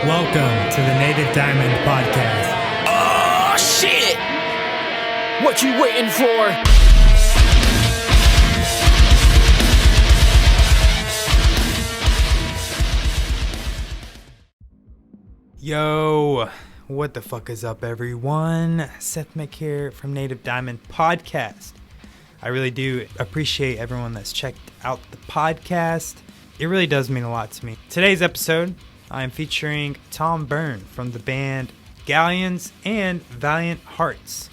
Welcome to the Native Diamond Podcast. Oh, shit! What you waiting for? Yo, what the fuck is up, everyone? Seth Mick here from Native Diamond Podcast. I really do appreciate everyone that's checked out the podcast. It really does mean a lot to me. Today's episode, I'm featuring Tom Byrne from the band Galleons and Valiant Hearts.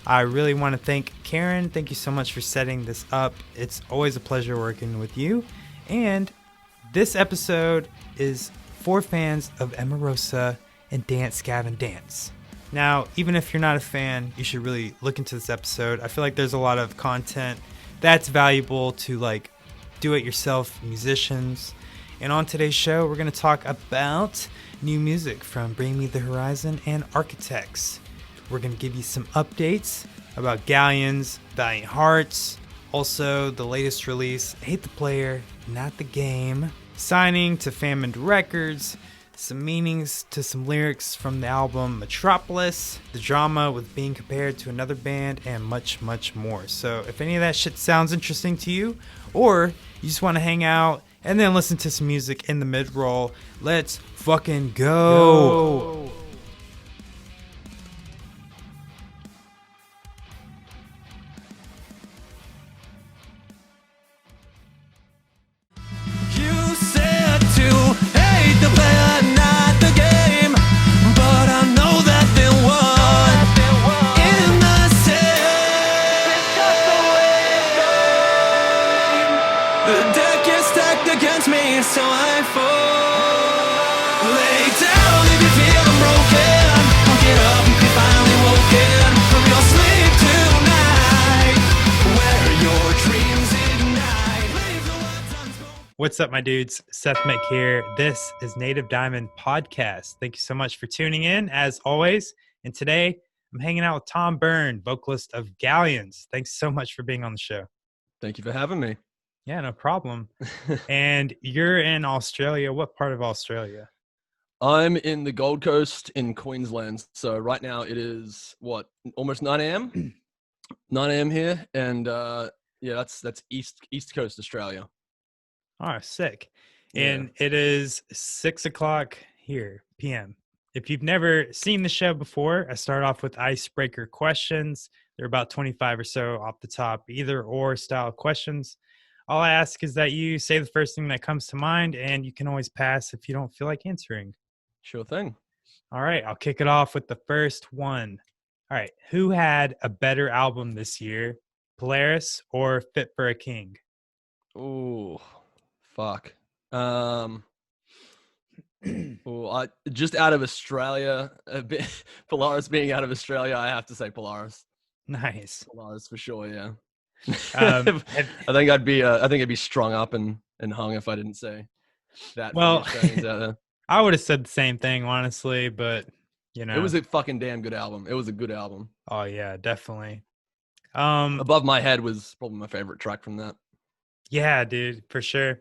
I really want to thank Karen. Thank you so much for setting this up. It's always a pleasure working with you. And this episode is for fans of Emarosa and Dance Gavin Dance. Now, even if you're not a fan, you should really look into this episode. I feel like there's a lot of content that's valuable to do-it-yourself musicians. And on today's show, we're going to talk about new music from Bring Me the Horizon and Architects. We're going to give you some updates about Galleons, Valiant Hearts, also the latest release, Hate the Player, Not the Game, signing to Famined Records, some meanings to some lyrics from the album Metropolis, the drama with being compared to another band, and much, much more. So if any of that shit sounds interesting to you, or you just want to hang out and then listen to some music in the mid-roll, let's fucking go. You said to hate the player, not the game. But I know that there was in the same. The deck is stacked against me, so I fall. Lay down if you feel I'm broken. I'll get up if you finally woken from your sleep tonight, where your dreams ignite. Leave the words unspoken. What's up, my dudes? Seth Mick here. This is Native Diamond Podcast. Thank you so much for tuning in, as always. And today, I'm hanging out with Tom Byrne, vocalist of Galleons. Thanks so much for being on the show. Thank you for having me. Yeah, no problem. And you're in Australia. What part of Australia? I'm in the Gold Coast in Queensland. So right now it is almost 9 a.m. 9 a.m. here, and that's East Coast Australia. Oh, sick. Yeah. And it is 6 o'clock here, p.m. If you've never seen the show before, I start off with icebreaker questions. They're about 25 or so off the top, either or style questions. All I ask is that you say the first thing that comes to mind, and you can always pass if you don't feel like answering. Sure thing. All right, I'll kick it off with the first one. All right, who had a better album this year, Polaris or Fit for a King? Ooh, fuck. Just out of Australia, Polaris being out of Australia, I have to say Polaris. Nice. Polaris for sure, yeah. Um, I think I'd be strung up and hung if I didn't say that. Well, for the Australians out there. I would have said the same thing, honestly, but you know, It was a fucking damn good album. It was a good album. oh yeah, definitely. Above My Head was probably my favorite track from that. Yeah, dude, for sure.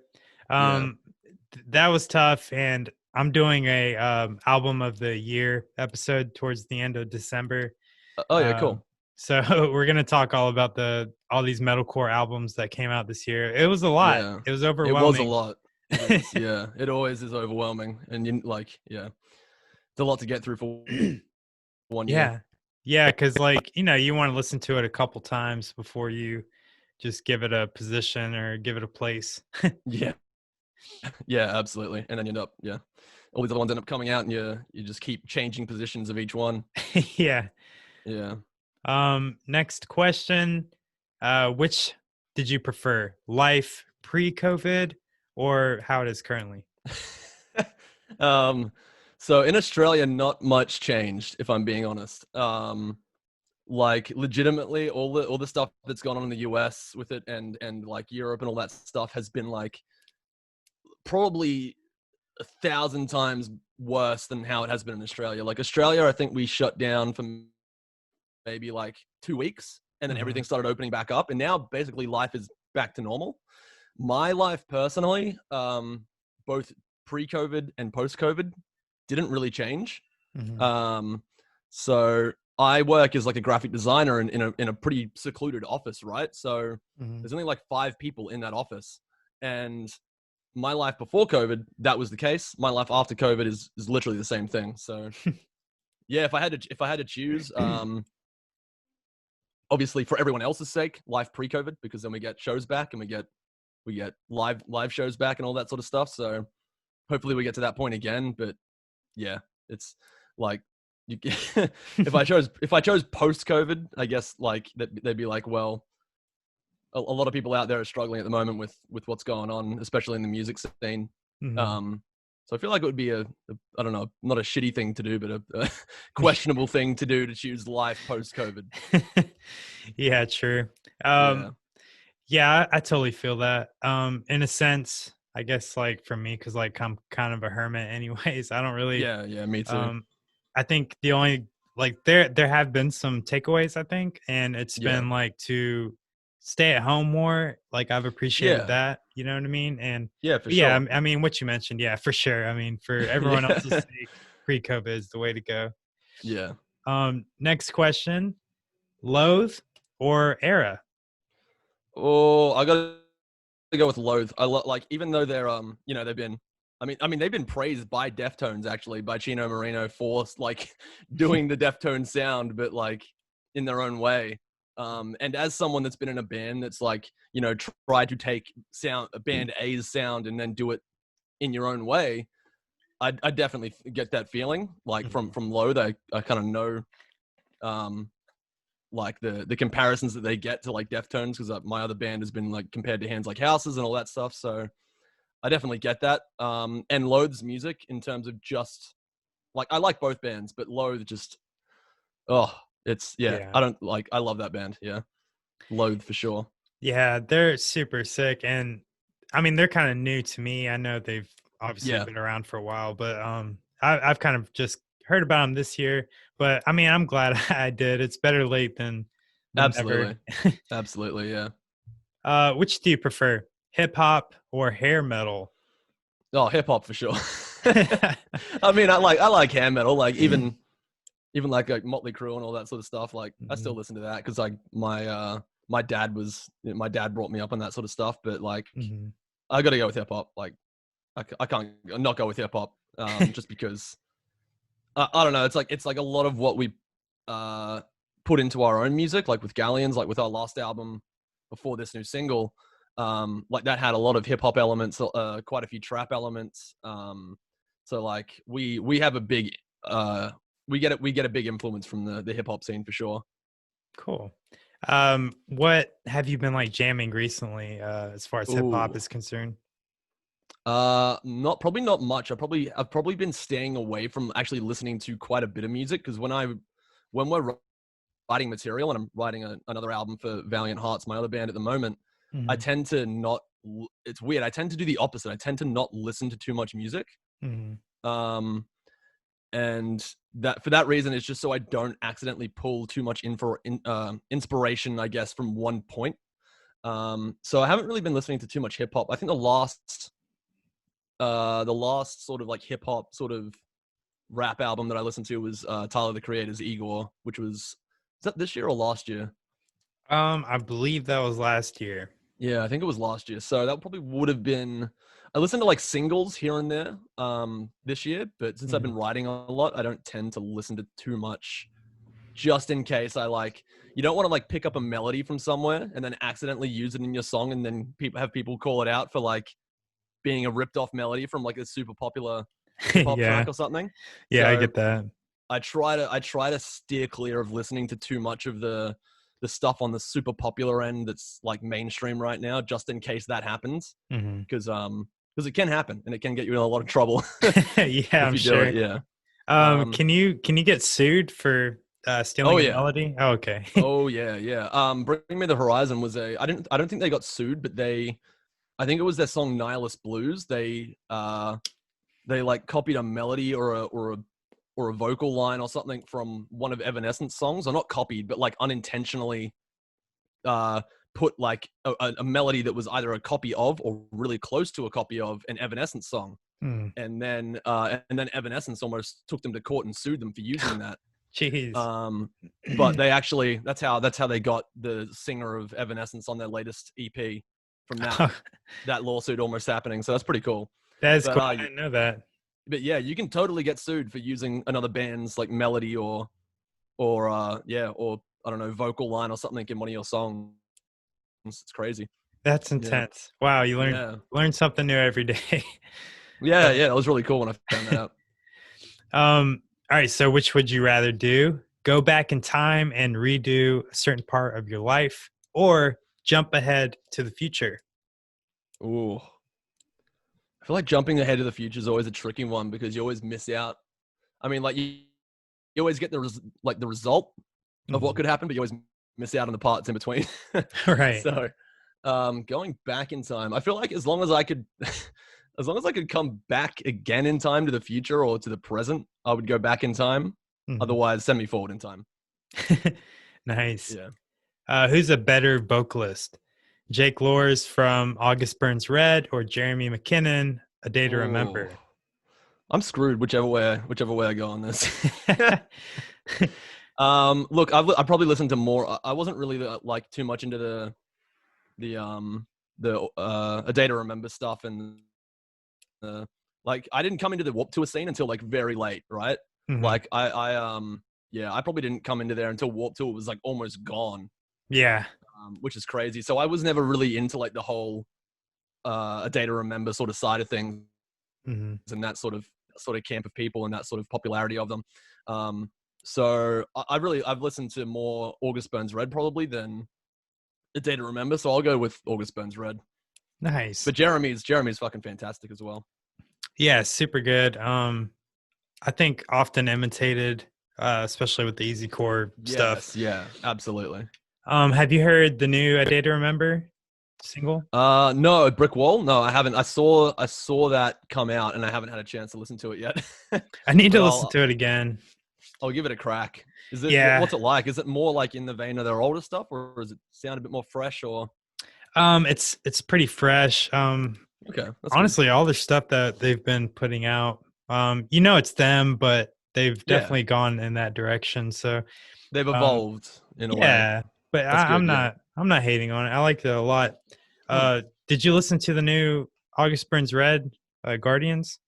That was tough, and I'm doing a album of the year episode towards the end of December. Oh yeah, cool. So we're gonna talk all about all these metalcore albums that came out this year. It was a lot. Yeah. It was It overwhelming. was a lot. Yeah, it always is overwhelming, and it's a lot to get through for one year. Yeah, because you want to listen to it a couple times before you just give it a position or give it a place. Yeah, yeah, absolutely. And then you end up, all these other ones end up coming out, and you just keep changing positions of each one. Yeah. Yeah. Next question. Which did you prefer? Life pre-COVID or how it is currently? So in Australia, not much changed, if I'm being honest. Legitimately, all the stuff that's gone on in the US with it, and like Europe and all that stuff has been like probably 1,000 times worse than how it has been in Australia. Like Australia, I think we shut down for maybe like 2 weeks, and then everything started opening back up, and now basically life is back to normal. My life personally, both pre-COVID and post-COVID, didn't really change. Mhm. So I work as like a graphic designer in a pretty secluded office, right? So Mhm. there's only like 5 people in that office, and my life before COVID, that was the case. My life after COVID is literally the same thing. So yeah, if I had to choose, obviously for everyone else's sake, life pre-COVID, because then we get shows back and we get live shows back and all that sort of stuff. So hopefully we get to that point again. But yeah, it's like you, if I chose post-COVID, I guess like they'd be like, well, a lot of people out there are struggling at the moment with what's going on, especially in the music scene. Mhm. So I feel like it would be a I don't know, not a shitty thing to do, but a questionable thing to do to choose life post-COVID. Yeah, true. Yeah. Yeah, I totally feel that. In a sense, I guess like for me, because like I'm kind of a hermit anyways. I don't really Yeah, me too. um I think the only like there have been some takeaways, I think, and it's Yeah. been like to stay at home more. Like I've appreciated Yeah. that, you know what I mean? And Yeah, for but yeah, sure. I mean what you mentioned, yeah, for sure. I mean, for everyone else's Yeah. sake, pre-COVID is the way to go. Yeah. Next question, loathe or era? Oh, I gotta go with Loathe. Like, even though they're you know, they've been they've been praised by Deftones, actually, by Chino Marino, for like doing the Deftones sound, but like in their own way. And as someone that's been in a band that's like, you know, tried to take band A's sound and then do it in your own way, I definitely get that feeling. Like Mhm. from Loathe, I kind of know um like the comparisons that they get to like Deftones, because my other band has been like compared to Hands Like Houses and all that stuff. So I definitely get that. And Loath's music, in terms of just like, I like both bands, but Loathe just, oh, it's, yeah, Yeah. I love that band. Yeah. Loathe for sure. Yeah, they're super sick, and I mean, they're kind of new to me. I know they've obviously Yeah, been around for a while, but I've kind of just heard about them this year. But I mean, I'm glad I did. It's better late than never. absolutely. Absolutely. Yeah. Which do you prefer, hip hop or hair metal? Oh, hip hop for sure. I mean, I like hair metal, like even like Motley Crue and all that sort of stuff. Like I still Mhm, listen to that because like my dad my dad brought me up on that sort of stuff. But like mhm. I got to go with hip hop. Like I can't not go with hip hop, just because I don't know. It's like a lot of what we uh put into our own music, like with Galleons, like with our last album before this new single. Like that had a lot of hip hop elements, quite a few trap elements. So like we have a big we get a big influence from the hip hop scene for sure. Cool. What have you been like jamming recently, as far as hip hop Ooh. is concerned? Not probably not much. I've probably been staying away from actually listening to quite a bit of music, because when we're writing material, and I'm writing another album for Valiant Hearts, my other band at the moment, I Mhm, tend to not. It's weird. I tend to do the opposite. I tend to not listen to too much music. mhm. Um, and that for that reason, it's just so I don't accidentally pull too much inspiration, I guess, from one point. So I haven't really been listening to too much hip hop. I think the last sort of like hip hop sort of rap album that I listened to was Tyler the Creator's Igor, which was, is that this year or last year? I believe that was last year. Yeah, I think it was last year. So that probably would have been. I listened to like singles here and there this year, but since I've Mhm. been writing a lot, I don't tend to listen to too much, just in case I like. You don't want to like pick up a melody from somewhere and then accidentally use it in your song, and then people call it out for like being a ripped off melody from like a super popular hip hop Yeah. track or something. Yeah, I So get that. I try to steer clear of listening to too much of the stuff on the super popular end that's like mainstream right now, just in case that happens, Mhm. because it can happen and it can get you in a lot of trouble Yeah, if I'm you do it. sure. Yeah. Um. Can you get sued for, Oh stealing a yeah. melody? Oh, okay. Oh yeah. Yeah. Bring Me the Horizon was I don't think they got sued, but I think it was their song Nihilist Blues. They like copied a melody or a vocal line or something from one of Evanescence songs, or not copied, but like unintentionally uh, put like a melody that was either a copy of or really close to a copy of an Evanescence song. and then Evanescence almost took them to court and sued them for using that. Jeez. But they actually that's how they got the singer of Evanescence on their latest EP from that lawsuit almost happening. So that's pretty cool. That's cool. I didn't know that. But yeah, you can totally get sued for using another band's like melody or I don't know, vocal line or something in one of your songs. It's crazy. That's intense. Yeah. Wow, you learn something new every day. Yeah, that was really cool when I found that out. All right, so which would you rather do? Go back in time and redo a certain part of your life, or jump ahead to the future? Ooh. I feel like jumping ahead to the future is always a tricky one because you always miss out. I mean, like you always get the result of what could happen, but you always miss out on the parts in between. Right. So, going back in time, I feel like as long as I could come back again in time to the future or to the present, I would go back in time. Otherwise, send me forward in time. Nice. Yeah. Who's a better vocalist? Jake Lors from August Burns Red or Jeremy McKinnon, A Day to Remember? I'm screwed whichever way I go on this. Look, I probably listened to more. I wasn't really like too much into the A Day to Remember stuff, and like I didn't come into the Warped Tour scene until like very late, right? Like I probably didn't come into there until Warped Tour was like almost gone. Yeah. Which is crazy. So I was never really into like the whole A Day to Remember sort of side of things, and that sort of camp of people and that sort of popularity of them. So I've listened to more August Burns Red probably than A Day to Remember. So I'll go with August Burns Red. Nice. But Jeremy's fucking fantastic as well. Yeah, super good. I think often imitated, especially with the easy core stuff. Yeah, absolutely. Have you heard the new A Day to Remember single? No, Brick Wall. No, I haven't. I saw that come out, and I haven't had a chance to listen to it yet. I need to listen to it again. I'll give it a crack. Is it? Yeah. What's it like? Is it more like in the vein of their older stuff, or does it sound a bit more fresh? Or it's pretty fresh. Okay. Honestly, all the stuff that they've been putting out, it's them, but they've definitely gone in that direction. So they've evolved in a way. Yeah, but I'm not hating on it. I like it a lot. Did you listen to the new August Burns Red, Guardians?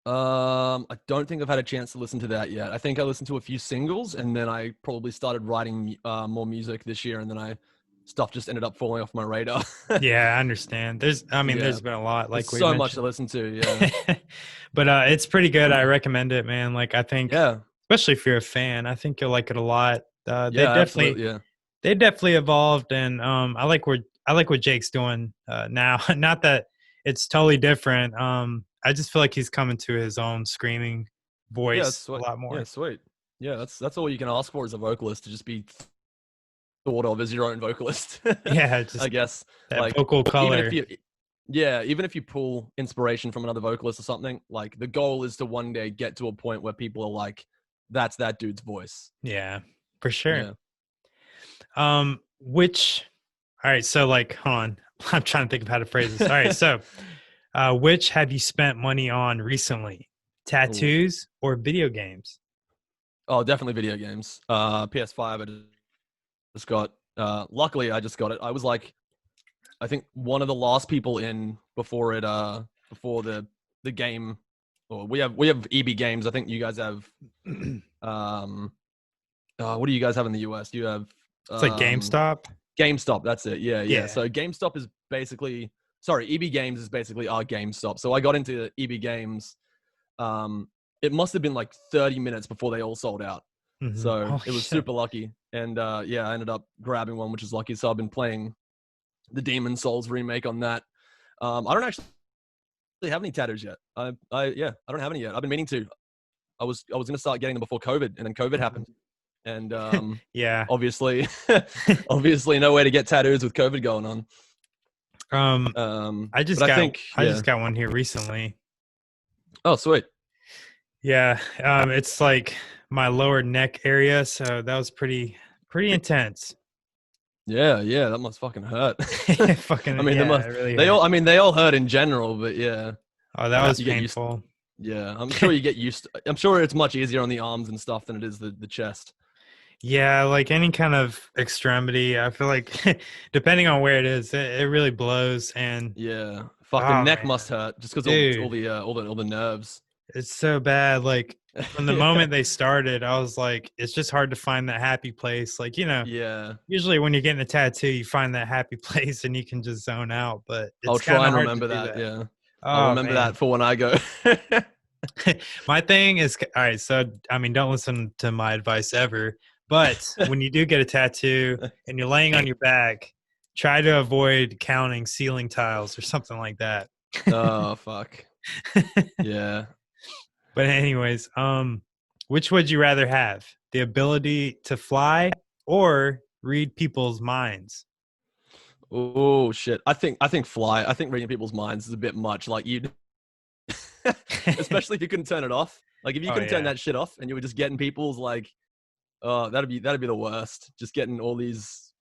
I don't think I've had a chance to listen to that yet. I think I listened to a few singles, and then I probably started writing more music this year, and then stuff just ended up falling off my radar. Yeah, I understand. There's been a lot. Like so much to listen to. Yeah, but it's pretty good. I recommend it, man. Like I think, especially if you're a fan, I think you'll like it a lot. They definitely evolved, and I like what Jake's doing now. Not that it's totally different. I just feel like he's coming to his own screaming voice a lot more. Yeah, sweet. Yeah, that's all you can ask for as a vocalist, to just be thought of as your own vocalist. Yeah, just I guess that like vocal color. Even if you pull inspiration from another vocalist or something, like the goal is to one day get to a point where people are like, that's that dude's voice. Yeah, for sure. Yeah. All right, so like, hold on. I'm trying to think of how to phrase this. All right, so which have you spent money on recently? Tattoos or video games? Oh, definitely video games. PS5, I just got, luckily I just got it. I was like, I think one of the last people in before the game, or we have EB Games. I think you guys have, what do you guys have in the US? You have, it's like GameStop. GameStop, that's it. Yeah. So GameStop is basically, EB Games is basically our GameStop. So I got into EB Games. It must have been like 30 minutes before they all sold out. So it was super lucky. And I ended up grabbing one, which is lucky. So I've been playing the Demon Souls remake on that. I don't actually have any tattoos yet. I don't have any yet. I've been meaning to. I was going to start getting them before COVID, and then COVID happened. And obviously no way to get tattoos with COVID going on. I just got one here recently. Oh, sweet. Yeah, it's like my lower neck area, so that was pretty intense. Yeah, that must fucking hurt. They all hurt in general, but yeah. Oh, that was You get used. painful. Yeah, I'm sure you get used. I'm sure it's much easier on the arms and stuff than it is the chest. Yeah, like any kind of extremity, I feel like depending on where it is, it really blows. And Yeah, fucking oh neck man, must hurt just because dude, all the nerves. it's so bad. Like from the Yeah, moment they started, I was like, it's just hard to find that happy place. Like, yeah. usually when you're getting a tattoo, you find that happy place and you can just zone out, but I'll it's kind try of and hard to remember do that. that. Yeah, I'll Oh remember man. that for when I go. My thing is, all right, so I mean, don't listen to my advice ever, but when you do get a tattoo and you're laying on your back, try to avoid counting ceiling tiles or something like that. Oh fuck. Yeah. But anyways, which would you rather have? The ability to fly or read people's minds? Oh shit. I think fly. I think reading people's minds is a bit much. Like you, especially if you couldn't turn it off. Like if you Oh couldn't turn yeah. that shit off and you were just getting people's like, oh, that'd be the worst. Just getting all these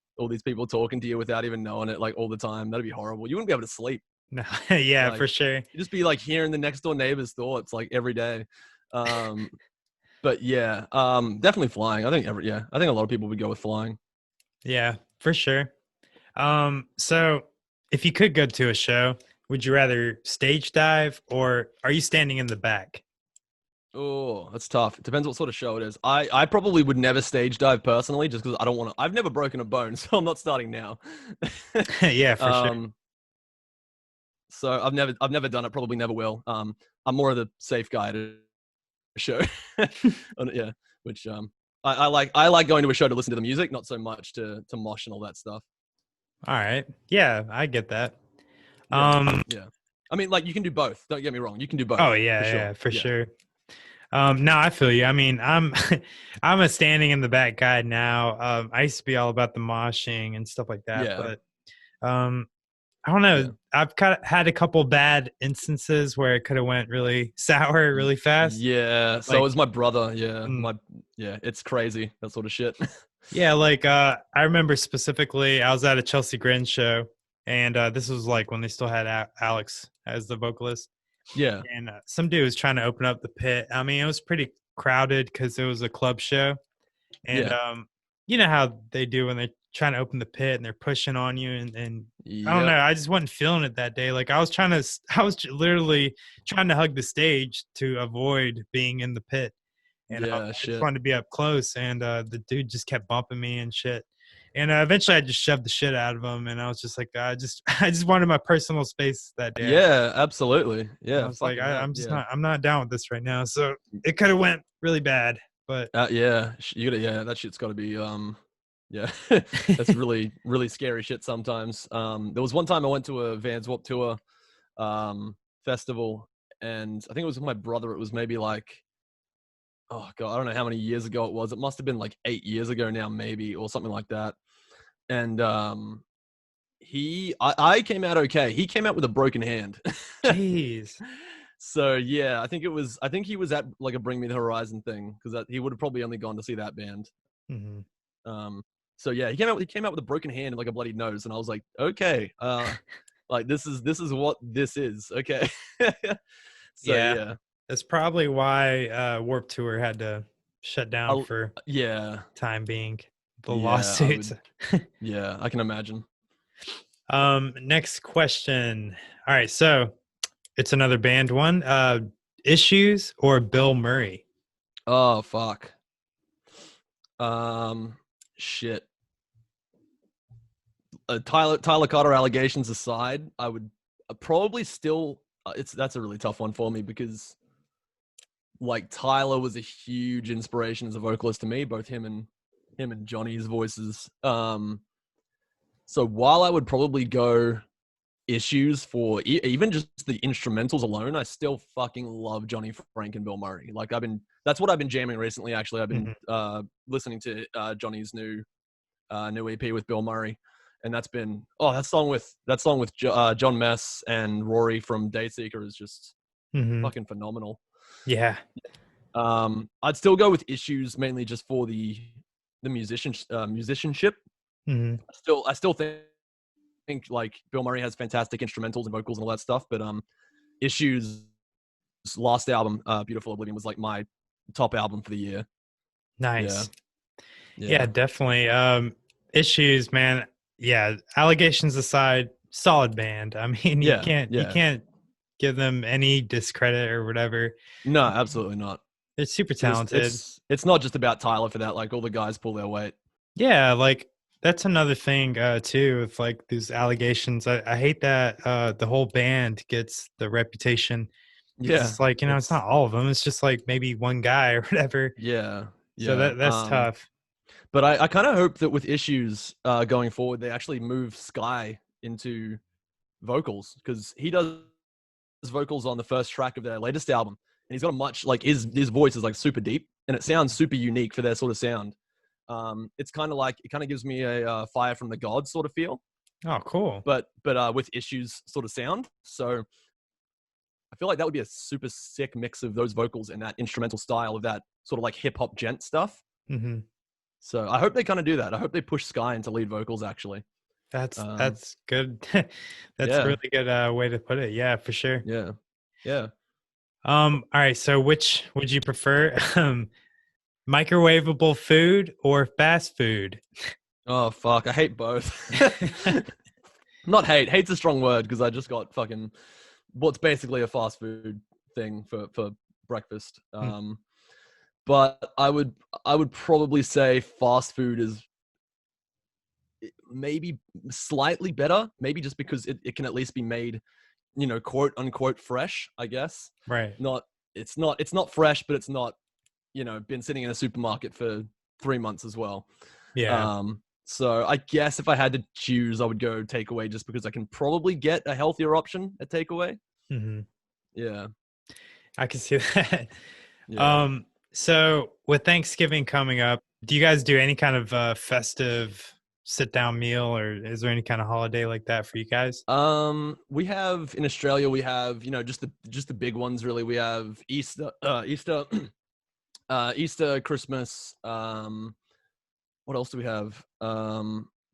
people talking to you without even knowing it, like all the time. That'd be horrible. You wouldn't be able to sleep. No, yeah, Like for sure. you just be like hearing the next door neighbor's thoughts like every day. Um, but yeah, definitely flying. I think a lot of people would go with flying. Yeah, for sure. So if you could go to a show, would you rather stage dive or are you standing in the back? Oh, that's tough. It depends what sort of show it is. I probably would never stage dive personally, just because I don't want to. I've never broken a bone, so I'm not starting now. Yeah, for sure. um, so I've never done it. Probably never will. I'm more of the safe guy at a show. Yeah, which I like going to a show to listen to the music, not so much to mosh and all that stuff. All right. Yeah, I get that. Yeah, Um, yeah. I mean, like you can do both. Don't get me wrong. You can do oh both yeah, for sure. yeah, for Yeah, sure. No, I feel you. I mean, I'm I'm a standing in the back guy now. I used to be all about the moshing and stuff like that, yeah, but um, I don't know. yeah. I've had a couple bad instances where it could have went really sour really fast. Yeah, so Like, is my brother. Yeah, mm, it's crazy that sort of shit. yeah, like I remember specifically, I was at a Chelsea Grin show, and this was like when they still had Alex as the vocalist, Yeah, and some dude was trying to open up the pit. I mean, it was pretty crowded because it was a club show, and yeah, you know how they do when they're trying to open the pit and they're pushing on you, and I don't know. yep, I just wasn't feeling it that day. Like I was I was literally trying to hug the stage to avoid being in the pit, and I yeah, just shit. wanted to be up close. And the dude just kept bumping me and shit. And eventually, I just shoved the shit out of him, and I was just like, I just wanted my personal space that day. Yeah, absolutely. And I Yeah, was like, fucking hell. I'm just Yeah, I'm not down with this right now. So it could have went really bad, but yeah. You gotta. Yeah, that shit's got to be. Yeah, that's really really scary shit sometimes. There was one time I went to a Vans Warped Tour, festival, and I think it was with my brother. It was maybe like, oh god, I don't know how many years ago it was. It must have been like 8 years ago now, maybe, or something like that. And I came out okay. He came out with a broken hand. jeez. So yeah, I think he was at like a Bring Me the Horizon thing because he would have probably only gone to see that band. Hmm. Um, so yeah, he came out with a broken hand and like a bloody nose, and I was like, okay, like this is what this is. Okay. So Yeah. yeah, That's probably why Warp Tour had to shut down I'll, for yeah, time being, the yeah, I lawsuits. would, yeah, I can imagine. Next question. All right, so it's another band one. Issues or Bill Murray? Oh fuck. Shit. Tyler Carter allegations aside, I would probably still. That's a really tough one for me because like Tyler was a huge inspiration as a vocalist to me, both him and Johnny's voices. So while I would probably go issues for even just the instrumentals alone, I still fucking love Johnny Frank and Bill Murray. Like that's what I've been jamming recently. Actually, I've been listening to Johnny's new EP with Bill Murray, and that's been that song with John Mess and Rory from Dayseeker is just Mm-hmm. fucking phenomenal. Yeah. I'd still go with issues mainly just for the musicianship. Mm-hmm. I still think like Bill Murray has fantastic instrumentals and vocals and all that stuff, but Issues' last album, Beautiful Oblivion, was like my top album for the year. Nice. Yeah. Yeah, definitely. Issues, man. Yeah, allegations aside, solid band. I mean, you can't give them any discredit or whatever. No, absolutely not. They're super talented. It's not just about Tyler for that. Like, all the guys pull their weight. Yeah, like that's another thing too. With like these allegations, I hate that the whole band gets the reputation. Yeah, It's like, it's not all of them. It's just like maybe one guy or whatever. Yeah. So that's tough. But I kind of hope that with Issues going forward, they actually move Sky into vocals, because he does vocals on the first track of their latest album, and he's got a much, like, his voice is like super deep, and it sounds super unique for their sort of sound. It's kind of like, it kind of gives me a Fire from the Gods sort of feel. Oh, cool. But with Issues sort of sound. So I feel like that would be a super sick mix of those vocals and that instrumental style of that sort of like hip hop gent stuff. Mm-hmm. So I hope they kind of do that. I hope they push Sky into lead vocals, actually. That's good. That's a really good way to put it. Yeah, for sure. Yeah. All right. So which would you prefer? Microwavable food or fast food? Oh, fuck. I hate both. Not hate. Hate's a strong word, because I just got fucking what's basically a fast food thing for breakfast. But I would probably say fast food is maybe slightly better, maybe just because it can at least be made, quote unquote fresh, I guess. Right. It's not fresh, but it's not, been sitting in a supermarket for 3 months as well. Yeah. So I guess if I had to choose, I would go takeaway, just because I can probably get a healthier option at takeaway. Mm-hmm. Yeah. I can see that. Yeah. So with Thanksgiving coming up, do you guys do any kind of festive sit-down meal, or is there any kind of holiday like that for you guys? We have, in Australia, we have, just the big ones, really. We have Easter, Christmas. What else do we have?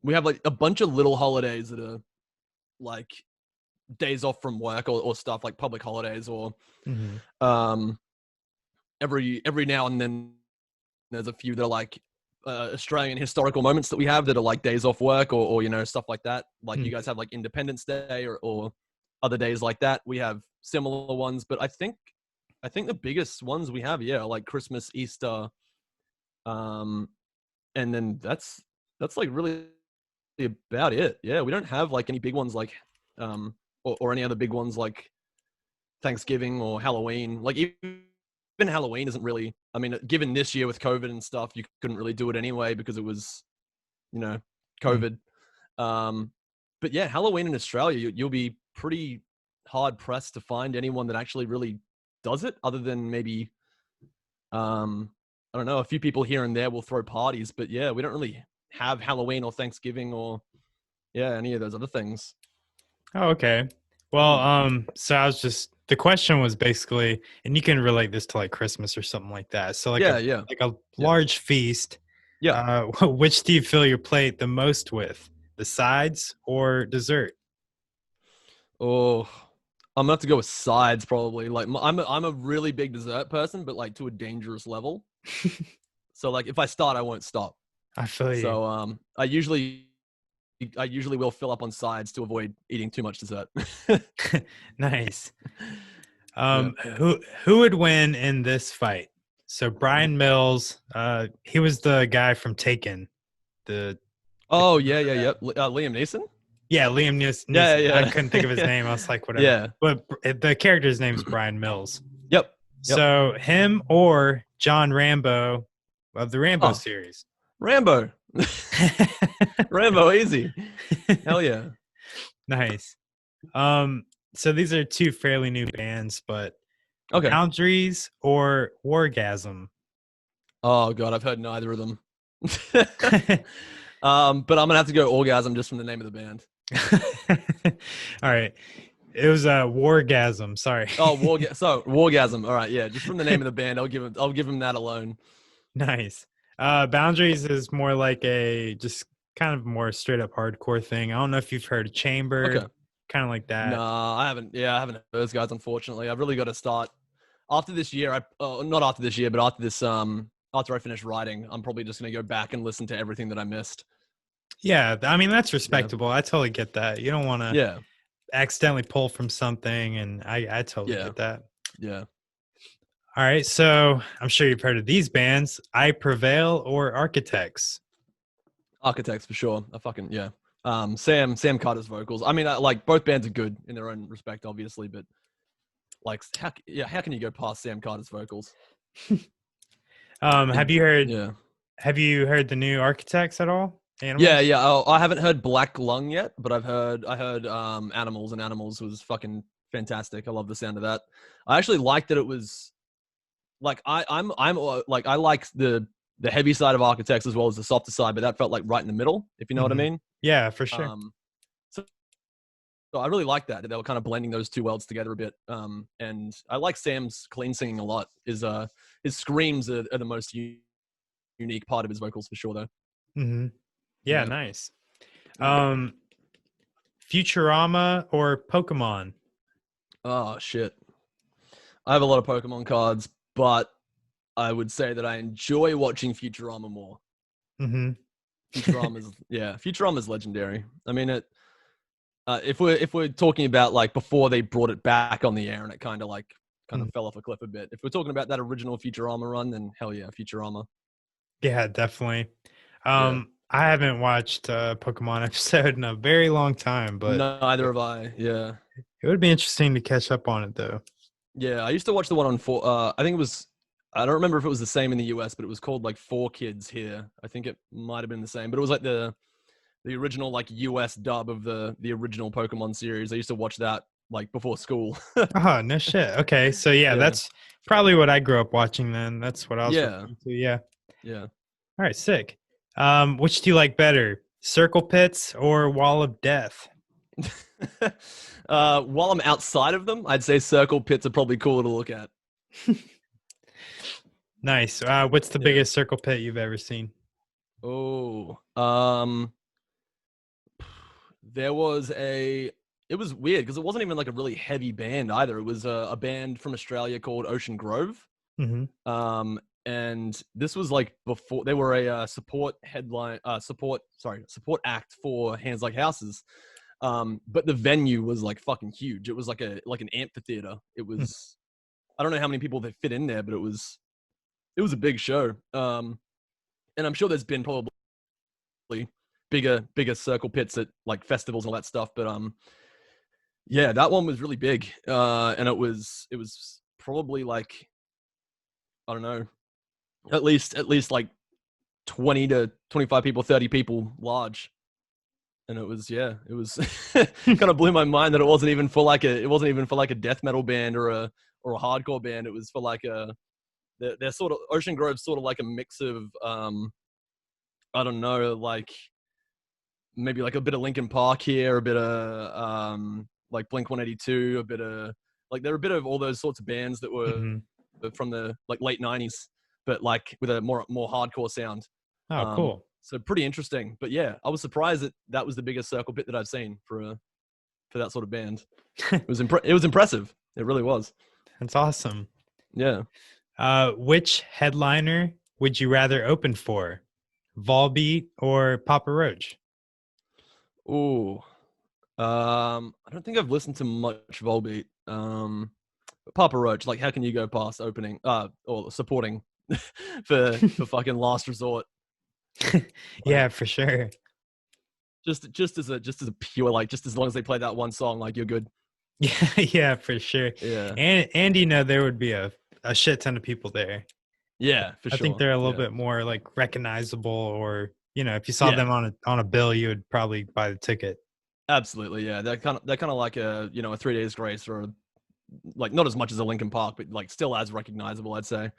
We have like a bunch of little holidays that are like days off from work or stuff, like public holidays, or every now and then there's a few that are like Australian historical moments that we have that are like days off work, or stuff like that. Like you guys have like Independence Day or other days like that. We have similar ones, but I think the biggest ones we have, are like Christmas, Easter, and then that's like really about it. Yeah, we don't have like any big ones like or any other big ones like Thanksgiving or Halloween. Like even Halloween isn't really, I mean, given this year with COVID and stuff, you couldn't really do it anyway because it was, COVID. But yeah, Halloween in Australia, you'll be pretty hard pressed to find anyone that actually really does it, other than maybe, I don't know, a few people here and there will throw parties, but yeah, we don't really have Halloween or Thanksgiving or any of those other things. Oh, okay. Well, so the question was basically, and you can relate this to like Christmas or something like that. So like a large feast. Yeah. Which do you fill your plate the most with, the sides or dessert? Oh, I'm gonna have to go with sides probably. Like I'm a really big dessert person, but like to a dangerous level. So like if I start, I won't stop. I feel you. So I usually will fill up on sides to avoid eating too much dessert. Nice. Who would win in this fight? So Brian Mills, he was the guy from Taken. Liam Neeson. Yeah, Liam Neeson. Yeah. I couldn't think of his name. I was like, whatever. Yeah. But the character's name is Brian Mills. Yep. So him or John Rambo of the Rambo series. Rambo. Rambo, easy. Hell yeah. Nice. So these are two fairly new bands, but okay. Boundaries or Wargasm? Oh god, I've heard neither of them. But I'm gonna have to go Orgasm just from the name of the band. All right. It was Wargasm. Sorry. Oh, Wargasm. All right, yeah. Just from the name of the band, I'll give him that alone. Nice. Boundaries is more like a just kind of more straight up hardcore thing. I don't know if you've heard of Chamber, kind of like that. Nah, I haven't. Yeah, I haven't heard those guys. Unfortunately, I've really got to start after this year. Not after this year, but after this. After I finish writing, I'm probably just gonna go back and listen to everything that I missed. Yeah, I mean that's respectable. I totally get that. You don't want to Yeah. accidentally pull from something, and I totally get that. Yeah. All right, so I'm sure you've heard of these bands: I Prevail or Architects. Architects for sure. Sam Carter's vocals. I mean, like both bands are good in their own respect, obviously, but like, how can you go past Sam Carter's vocals? Have you heard? Yeah. Have you heard the new Architects at all? Animals? Yeah. Oh, I haven't heard Black Lung yet, but I heard Animals, and Animals was fucking fantastic. I love the sound of that. I actually liked that it was like I like the heavy side of Architects as well as the softer side, but that felt like right in the middle, if you know what I mean. Yeah, for sure. So I really like that they were kind of blending those two worlds together a bit. And I like Sam's clean singing a lot. His screams are the most unique part of his vocals for sure, though. Mm-hmm. Yeah, nice. Futurama or Pokemon? Oh shit! I have a lot of Pokemon cards, but I would say that I enjoy watching Futurama more. Mm-hmm. Futurama's legendary. I mean, if we're talking about like before they brought it back on the air and it kind of fell off a cliff a bit. If we're talking about that original Futurama run, then hell yeah, Futurama. Yeah, definitely. I haven't watched a Pokemon episode in a very long time, but no, neither have I. Yeah, it would be interesting to catch up on it though. Yeah, I used to watch the one on I think it was. I don't remember if it was the same in the US, but it was called like 4Kids here. I think it might have been the same, but it was like the original like US dub of the original Pokemon series. I used to watch that like before school. Oh, no shit. Okay, so yeah, that's probably what I grew up watching then. That's what I was referring to. Yeah. Yeah. All right, sick. Which do you like better, Circle Pits or Wall of Death? While I'm outside of them, I'd say Circle Pits are probably cooler to look at. Nice. What's the biggest circle pit you've ever seen? Oh, there was it was weird because it wasn't even like a really heavy band either. It was a band from Australia called Ocean Grove. Mm-hmm. And this was like before they were a support act for Hands Like Houses. But the venue was like fucking huge. It was like an amphitheater. It was, I don't know how many people they fit in there, but it was a big show. And I'm sure there's been probably bigger circle pits at like festivals and all that stuff. But yeah, that one was really big. And it was probably like, I don't know, at least like 20 to 25 people, 30 people large. And it was kind of blew my mind that it wasn't even for like a death metal band or a hardcore band. It was for like they're sort of, Ocean Grove's sort of like a mix of I don't know, like maybe like a bit of Linkin Park here, a bit of like Blink-182, a bit of like they're a bit of all those sorts of bands that were from the like late 90s, but like with a more hardcore sound. Oh, cool. So pretty interesting. But yeah, I was surprised that was the biggest circle pit that I've seen for that sort of band. It was impressive. It really was. That's awesome. Yeah. Which headliner would you rather open for, Volbeat or Papa Roach? Ooh. I don't think I've listened to much Volbeat. Papa Roach, like how can you go past opening or supporting for fucking Last Resort? Yeah, for sure. Just as a pure, like, just as long as they play that one song, like, you're good. Yeah, for sure. Yeah. And you know, there would be a shit ton of people there. Yeah, for sure. I think they're a little bit more like recognizable, or you know, if you saw them on a bill, you would probably buy the ticket. Absolutely, yeah. They're kind of like a 3 Days Grace, or like not as much as a Linkin Park, but like still as recognizable, I'd say.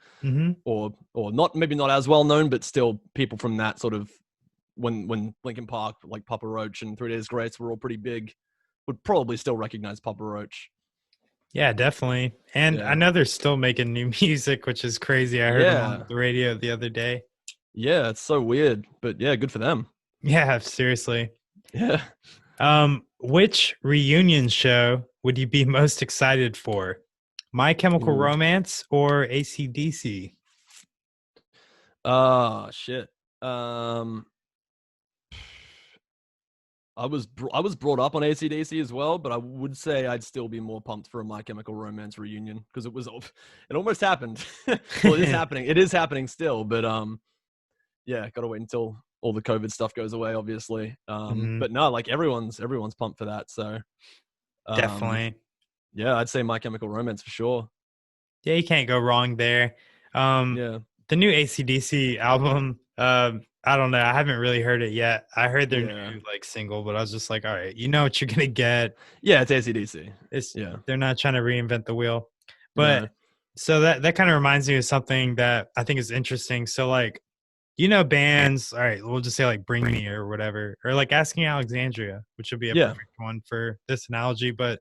Or not, maybe not as well known, but still people from that sort of, when Linkin Park, like Papa Roach and 3 Days Grace were all pretty big, would probably still recognize Papa Roach. Yeah, definitely. And I know they're still making new music, which is crazy. I heard them on the radio the other day. Yeah, it's so weird, but yeah, good for them. Yeah, seriously. Yeah. Which reunion show would you be most excited for? My Chemical Ooh. Romance or AC/DC? Oh shit. I was brought up on AC/DC as well, but I would say I'd still be more pumped for a My Chemical Romance reunion because it almost happened. Well, it is happening. It is happening still, but yeah, gotta wait until all the COVID stuff goes away, obviously. But no, like everyone's pumped for that. So Definitely. yeah, I'd say My Chemical Romance for sure. Yeah, you can't go wrong there. Yeah, The new AC/DC album, I don't know. I haven't really heard it yet. I heard their Yeah. new like single, but I was just like, all right, you know what you're gonna get. yeah, it's AC/DC. It's Yeah, they're not trying to reinvent the wheel. no, But so that kind of reminds me of something that I think is interesting. So like, bands, all right, we'll just say like Bring Me or whatever, or like Asking Alexandria, which would be a Yeah. perfect one for this analogy. But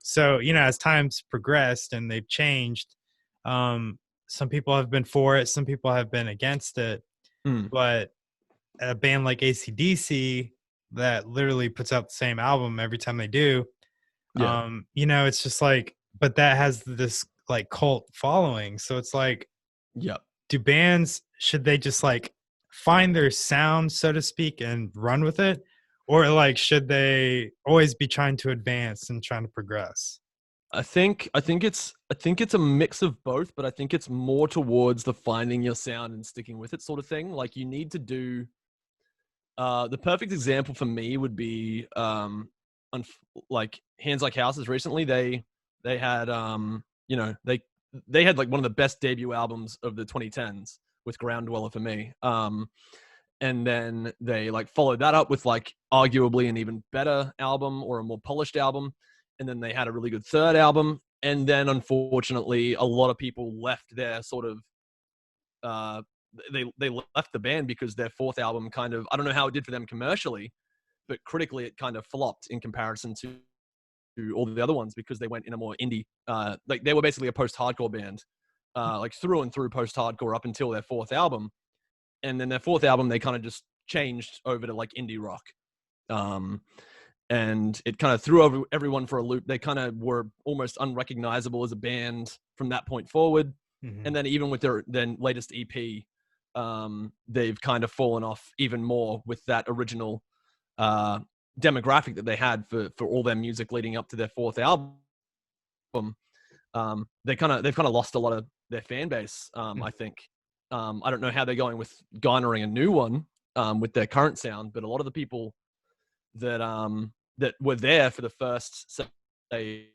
so, as time's progressed and they've changed, some people have been for it, some people have been against it. Mm. But a band like AC/DC that literally puts out the same album every time they do, Yeah. it's just like, but that has this like cult following. So it's like, Yeah. do bands, should they just like find their sound, so to speak, and run with it? Or like, should they always be trying to advance and trying to progress? I think it's a mix of both, but I think it's more towards the finding your sound and sticking with it sort of thing. Like you need to do the perfect example for me would be like Hands Like Houses recently. They had they had like one of the best debut albums of the 2010s with Ground Dweller for me. And then they like followed that up with like arguably an even better album or a more polished album. And then they had a really good third album. And then unfortunately, a lot of people left their sort of, they left the band because their fourth album kind of, I don't know how it did for them commercially, but critically it kind of flopped in comparison to all the other ones because they went in a more indie, like they were basically a post-hardcore band, like through and through post-hardcore up until their fourth album. And then their fourth album, they kind of just changed over to like indie rock. And it kind of threw over everyone for a loop. They kind of were almost unrecognizable as a band from that point forward. Mm-hmm. And then even with their then latest EP, they've kind of fallen off even more with that original demographic that they had for all their music leading up to their fourth album. They've kind of lost a lot of their fan base, I think. I don't know how they're going with garnering a new one with their current sound, but a lot of the people that that were there for the first, say,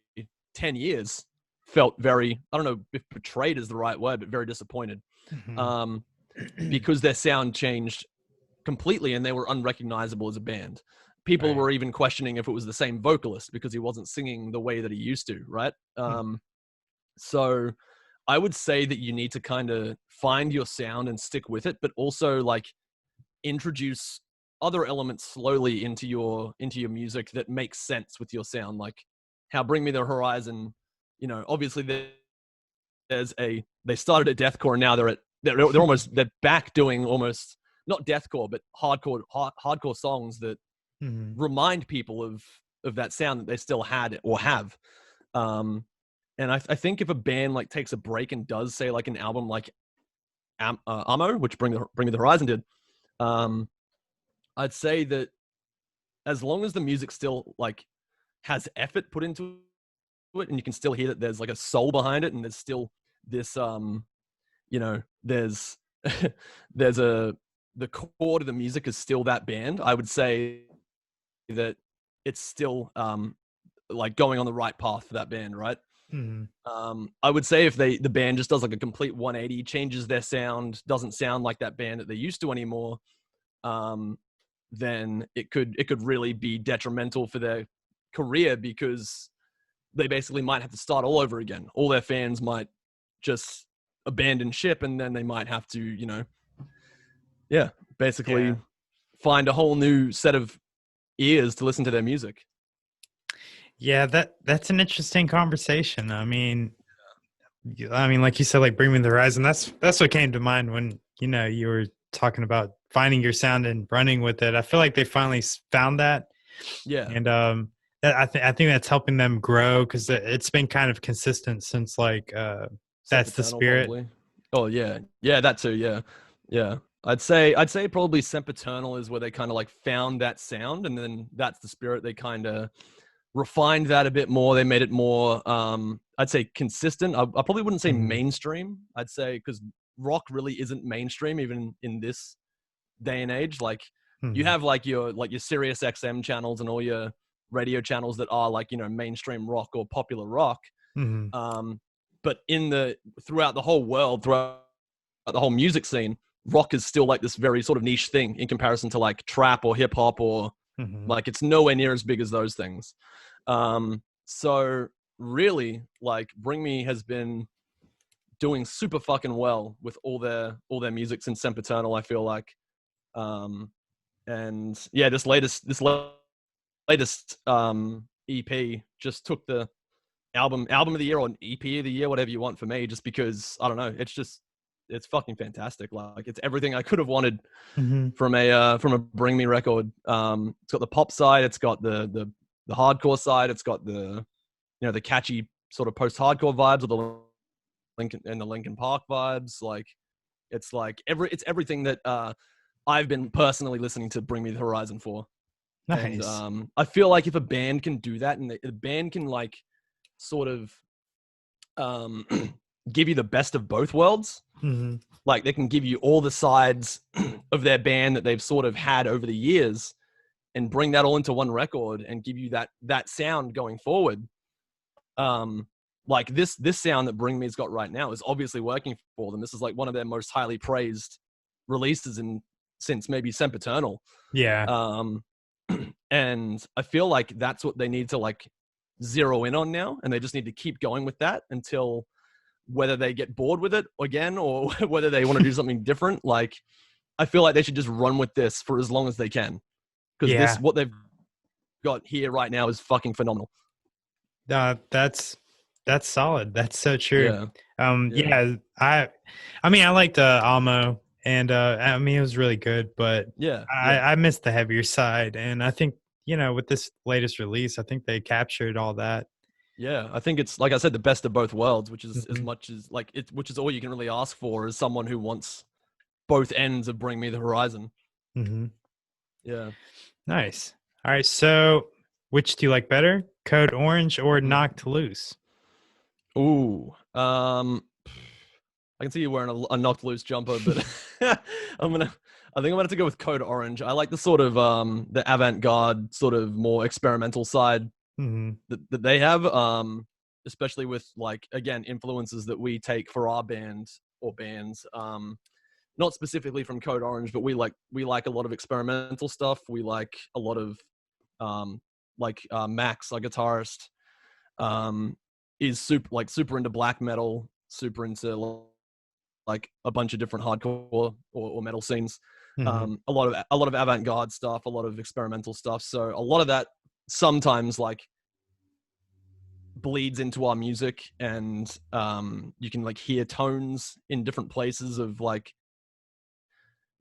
10 years felt very, I don't know if betrayed is the right word, but very disappointed because their sound changed completely and they were unrecognizable as a band. People were even questioning if it was the same vocalist because he wasn't singing the way that he used to, right? So I would say that you need to kind of find your sound and stick with it, but also like introduce other elements slowly into your music that makes sense with your sound. Like how Bring Me the Horizon, obviously they started at deathcore and now they're back doing almost not deathcore, but hardcore songs that remind people of that sound that they still had or have. And I think if a band like takes a break and does say like an album like Ammo, which Bring Me the Horizon did, I'd say that as long as the music still like has effort put into it and you can still hear that there's like a soul behind it and there's still this there's the core to the music is still that band, I would say that it's still like going on the right path for that band, right? I would say if the band just does like a complete 180, changes their sound, doesn't sound like that band that they used to anymore, then it could really be detrimental for their career because they basically might have to start all over again. All their fans might just abandon ship and then they might have to, basically find a whole new set of ears to listen to their music. Yeah, that's an interesting conversation. I mean, like you said, like Bring Me the Horizon. That's what came to mind when you were talking about finding your sound and running with it. I feel like they finally found that. Yeah. And I think that's helping them grow because it's been kind of consistent since like that's the Sempiternal, spirit. probably. Oh yeah, yeah, that too. Yeah, yeah. I'd say probably Sempiternal is where they kind of like found that sound, and then that's the spirit. They kind of refined that a bit more. They made it more, I'd say, consistent. I probably wouldn't say mainstream. I'd say because rock really isn't mainstream even in this day and age. Like you have like your Sirius XM channels and all your radio channels that are like, you know, mainstream rock or popular rock. But throughout the whole world, throughout the whole music scene, rock is still like this very sort of niche thing in comparison to like trap or hip hop or like it's nowhere near as big as those things. So really, like Bring Me has been doing super fucking well with all their music since Sempiternal, I feel like. And yeah, this latest EP just took the album of the year or EP of the year, whatever you want for me, just because I don't know, it's fucking fantastic. Like it's everything I could have wanted from a Bring Me record. It's got the pop side, it's got the hardcore side, it's got the, you know, the catchy sort of post-hardcore vibes of the Linkin Park vibes. Like it's everything that I've been personally listening to Bring Me the Horizon for. Nice. And I feel like if a band can do that, and the band can like sort of give you the best of both worlds, like they can give you all the sides of their band that they've sort of had over the years and bring that all into one record and give you that sound going forward. Like this sound that Bring Me's got right now is obviously working for them. This is like one of their most highly praised releases since maybe Sempiternal. Yeah. And I feel like that's what they need to like zero in on now, and they just need to keep going with that until whether they get bored with it again or whether they want to do something different. Like I feel like they should just run with this for as long as they can, because what they've got here right now is fucking phenomenal. That's solid. That's so true. Yeah. I mean I liked Almo, and I mean it was really good, but I missed the heavier side, and I think, you know, with this latest release, I think they captured all that. Yeah, I think it's, like I said, the best of both worlds, which is as much as like it, which is all you can really ask for as someone who wants both ends of Bring Me the Horizon. Yeah. Nice. All right. So which do you like better? Code Orange or Knocked Loose? Ooh. I can see you wearing a Knocked Loose jumper, but I think I'm gonna have to go with Code Orange. I like the sort of the avant-garde, sort of more experimental side that they have, especially with like, again, influences that we take for our band or bands, not specifically from Code Orange, but we like a lot of experimental stuff. We like a lot of Max, our guitarist, is super into black metal, super into like a bunch of different hardcore or metal scenes. A lot of avant-garde stuff, a lot of experimental stuff. So a lot of that sometimes like bleeds into our music, and you can like hear tones in different places of like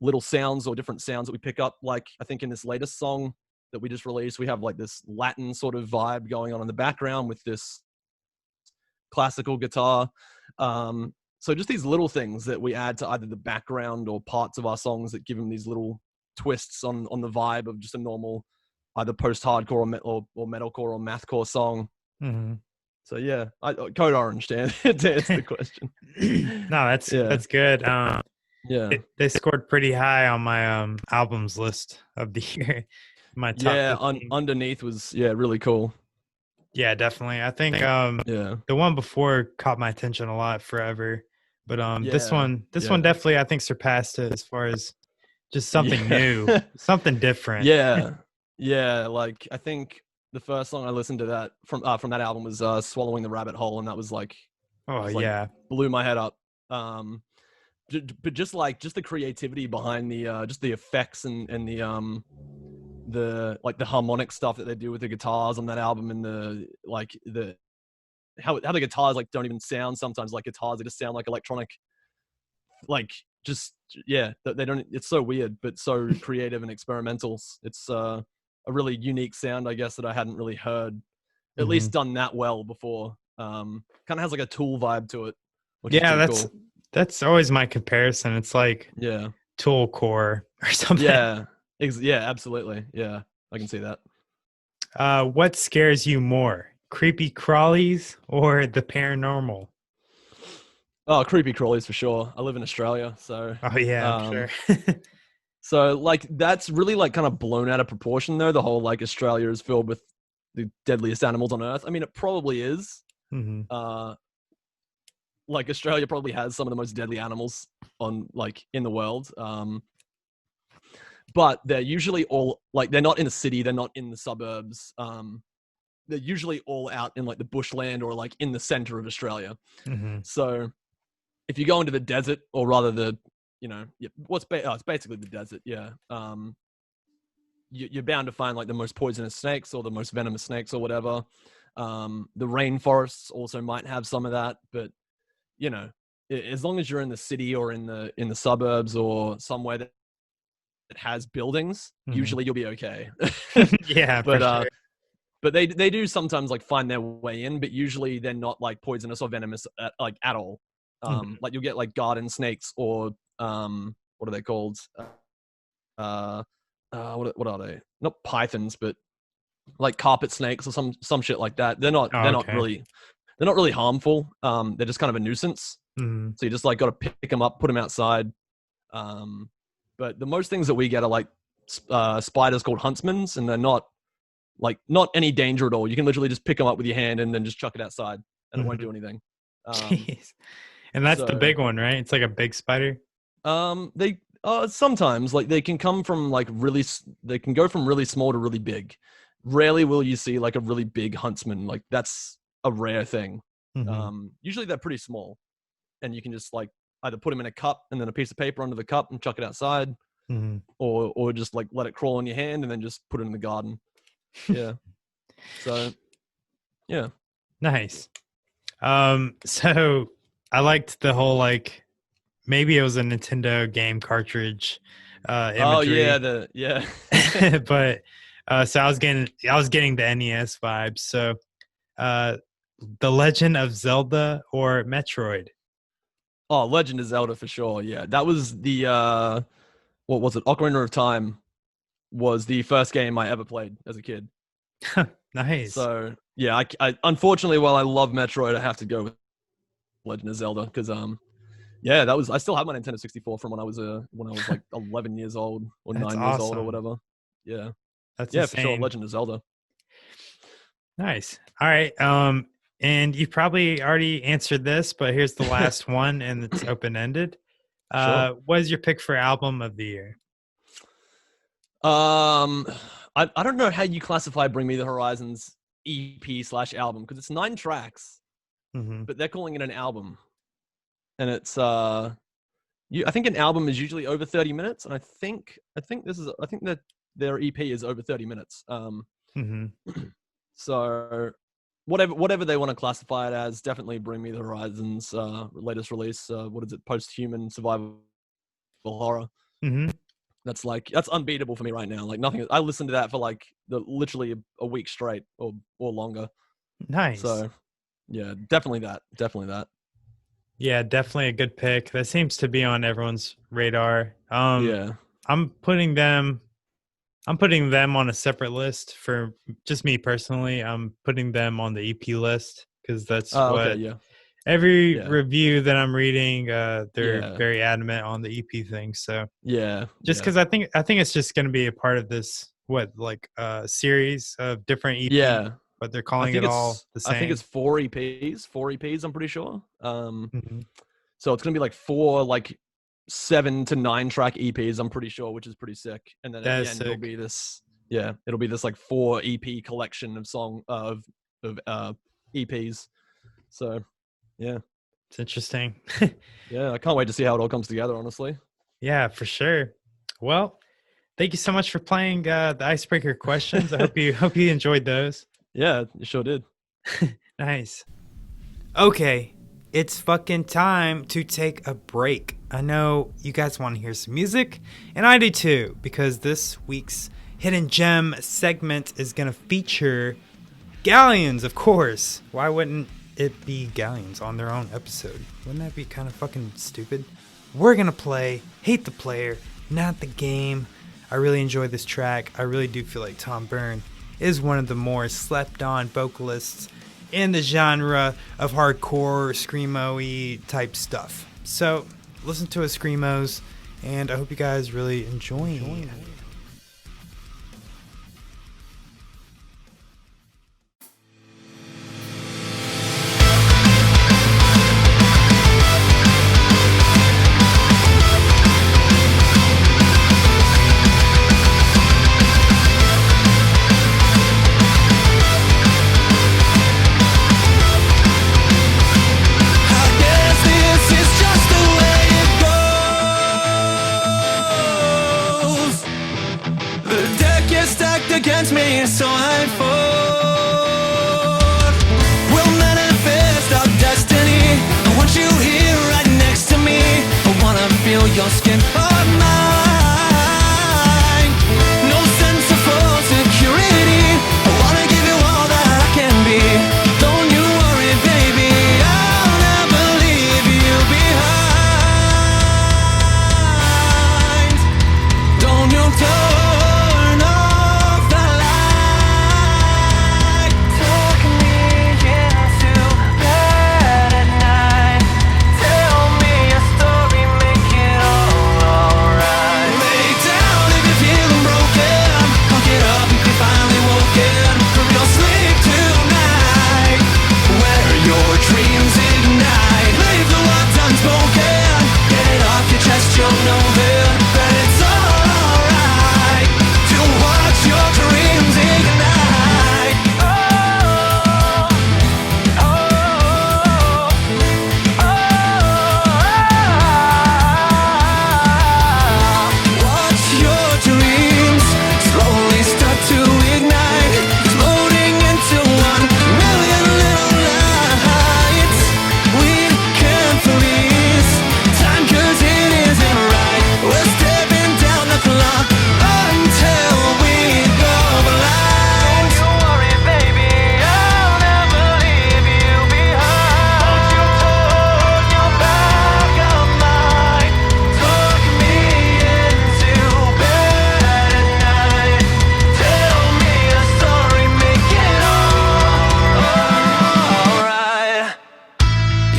little sounds or different sounds that we pick up. Like I think in this latest song that we just released, we have like this Latin sort of vibe going on in the background with this classical guitar. So just these little things that we add to either the background or parts of our songs that give them these little twists on the vibe of just a normal either post-hardcore or metalcore or mathcore song. So yeah, Code Orange to answer the question. No, that's good. They scored pretty high on my albums list of the year. My top 15. Underneath was really cool. Yeah, definitely. I think the one before caught my attention a lot, Forever. But this one definitely I think surpassed it as far as just something new, something different. Yeah. Like I think the first song I listened to that from that album was Swallowing the Rabbit Hole, and that was like, blew my head up. But just the creativity behind the just the effects and the harmonic stuff that they do with the guitars on that album, and how the guitars like don't even sound sometimes like guitars, they just sound like electronic, like just they don't, it's so weird but so creative and experimental. It's really unique sound, I guess, that I hadn't really heard, at Mhm. least done that well before. Kind of has like a Tool vibe to it, which Yeah, is pretty cool. that's always my comparison. It's like Yeah. Tool Core or something. Yeah. Yeah, absolutely. Yeah, I can see that. What scares you more, creepy crawlies or the paranormal? Oh, creepy crawlies for sure. I live in Australia, so Oh yeah, I'm um, sure. so like that's really like kind of blown out of proportion though. The whole like Australia is filled with the deadliest animals on earth. I mean, it probably is. Hmm. Like Australia probably has some of the most deadly animals on like in the world. But they're usually all like they're not in the city, they're not in the suburbs. They're usually all out in like the bushland or like in the center of Australia. Hmm. So if you go into the desert, or rather the, it's basically the desert, yeah. You're bound to find like the most poisonous snakes or the most venomous snakes or whatever. The rainforests also might have some of that, but as long as you're in the city or in the suburbs or somewhere that has buildings, Mhm. usually you'll be okay. Yeah, but for sure. but they do sometimes like find their way in, but usually they're not like poisonous or venomous at all. Mhm. Like you'll get like garden snakes or what are they called? What are they? Not pythons, but like carpet snakes or some shit like that. They're not Oh, okay. they're not really harmful. They're just kind of a nuisance. Mhm. So you just like got to pick them up, put them outside. But the most things that we get are like spiders called huntsmans, and they're not any danger at all. You can literally just pick them up with your hand and then just chuck it outside, and it won't do anything. Jeez. And that's the so- big one, right? It's like a big spider. They sometimes like they can come from like they can go from really small to really big. Rarely will you see like a really big huntsman. Like that's a rare thing. Mhm. Usually they're pretty small, and you can just like either put them in a cup and then a piece of paper under the cup and chuck it outside, Mhm. or just like let it crawl in your hand and then just put it in the garden. Yeah. So, yeah. Nice. So I liked the whole like maybe it was a Nintendo game cartridge imagery. Oh yeah, yeah. But so I was getting the NES vibes. So The Legend of Zelda or Metroid? Oh, Legend of Zelda for sure. Yeah, that was the what was it? Ocarina of Time was the first game I ever played as a kid. Nice. So yeah, I unfortunately, while I love Metroid, I have to go with Legend of Zelda because yeah, that was I still have my Nintendo 64 from when I was like 11 years old or That's 9 years old or awesome. whatever. Yeah, That's yeah, insane. for sure, Legend of Zelda. Nice. All right. And you probably already answered this, but here's the last one, and it's open ended. Sure. What is your pick for album of the year? I don't know how you classify Bring Me the Horizons EP/album because it's 9 tracks, Mm-hmm. but they're calling it an album, and it's I think an album is usually over 30 minutes, and I think that their EP is over 30 minutes. Mm-hmm. So whatever they want to classify it as, definitely Bring Me the Horizons latest release. What is it? Post-human survival horror. Mm-hmm. That's unbeatable for me right now. Like nothing. I listened to that for like literally a week straight or longer. Nice. So yeah, definitely that. Yeah, definitely a good pick. That seems to be on everyone's radar. Yeah. I'm putting them on a separate list for just me personally. I'm putting them on the EP list because that's what okay, yeah. every Yeah. review that I'm reading, they're Yeah. very adamant on the EP thing. So Yeah. just because I think it's just going to be a part of this series of different EPs, Yeah. but they're calling it all the same. I think it's 4 EPs. I'm pretty sure. Mhm. So it's gonna be like 4 like 7 to 9 track EPs. I'm pretty sure, which is pretty sick. And then at the end it'll be this. Yeah, it'll be this like 4 EP collection of EPs. So yeah, It's interesting. yeah, I can't wait to see how it all comes together. Honestly. Yeah, for sure. Well, thank you so much for playing the icebreaker questions. I hope you enjoyed those. Yeah, you sure did. Nice. Okay, it's fucking time to take a break. I know you guys want to hear some music, and I do too, because this week's hidden gem segment is going to feature Galleons, of course. Why wouldn't it be Galleons on their own episode? Wouldn't that be kind of fucking stupid? We're going to play Hate the Player, Not the Game. I really enjoy this track. I really do feel like Tom Byrne is one of the more slept on vocalists in the genre of hardcore, screamo-y type stuff. So listen to his screamos, and I hope you guys really enjoy it. Against me, so I fall. We'll manifest our destiny. I want you here right next to me. I wanna feel your skin on mine. No sense of full security. I wanna give you all that I can be. Don't you worry, baby, I'll never leave you behind. Don't you turn off the light. Tuck me into bed at night. Tell me a story, make it all alright. Lay down if you're feeling broken. I'll get up if you're finally woken from your sleep tonight, where your dreams ignite. Leave the words unspoken. Get it off your chest, you'll know that it's alright to watch your dreams ignite. Oh, oh, oh, watch your dreams slowly start to ignite, exploding into 1,000,000 little lights. We can't freeze time 'cause it isn't right. We're stepping down the clock until we go blind. Don't you worry, baby, I'll never leave you behind. Won't you turn your back on mine? Tuck me into bed at night. Tell me a story, make it alright.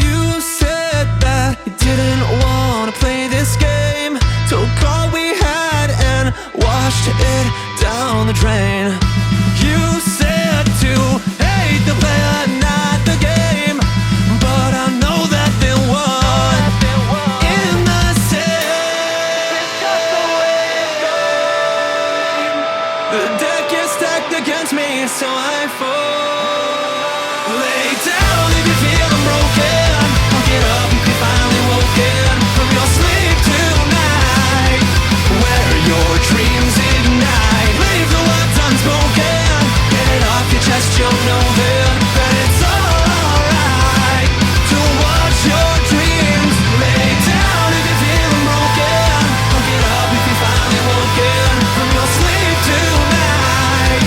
You said that you didn't want to play this game. Took all we had and washed it down the drain. You said to hate the player, not the game. But I know that there was in the same. It's just the way it goes. The deck is stacked against me, so I fall. Lay down if you're feeling broken. I'll get up if you're finally woken from your sleep tonight, where your dreams ignite. Leave the words unspoken. Get it off your chest, you'll know that it's alright to watch your dreams. Lay down if you're feeling broken. I'll get up if you're finally woken from your sleep tonight,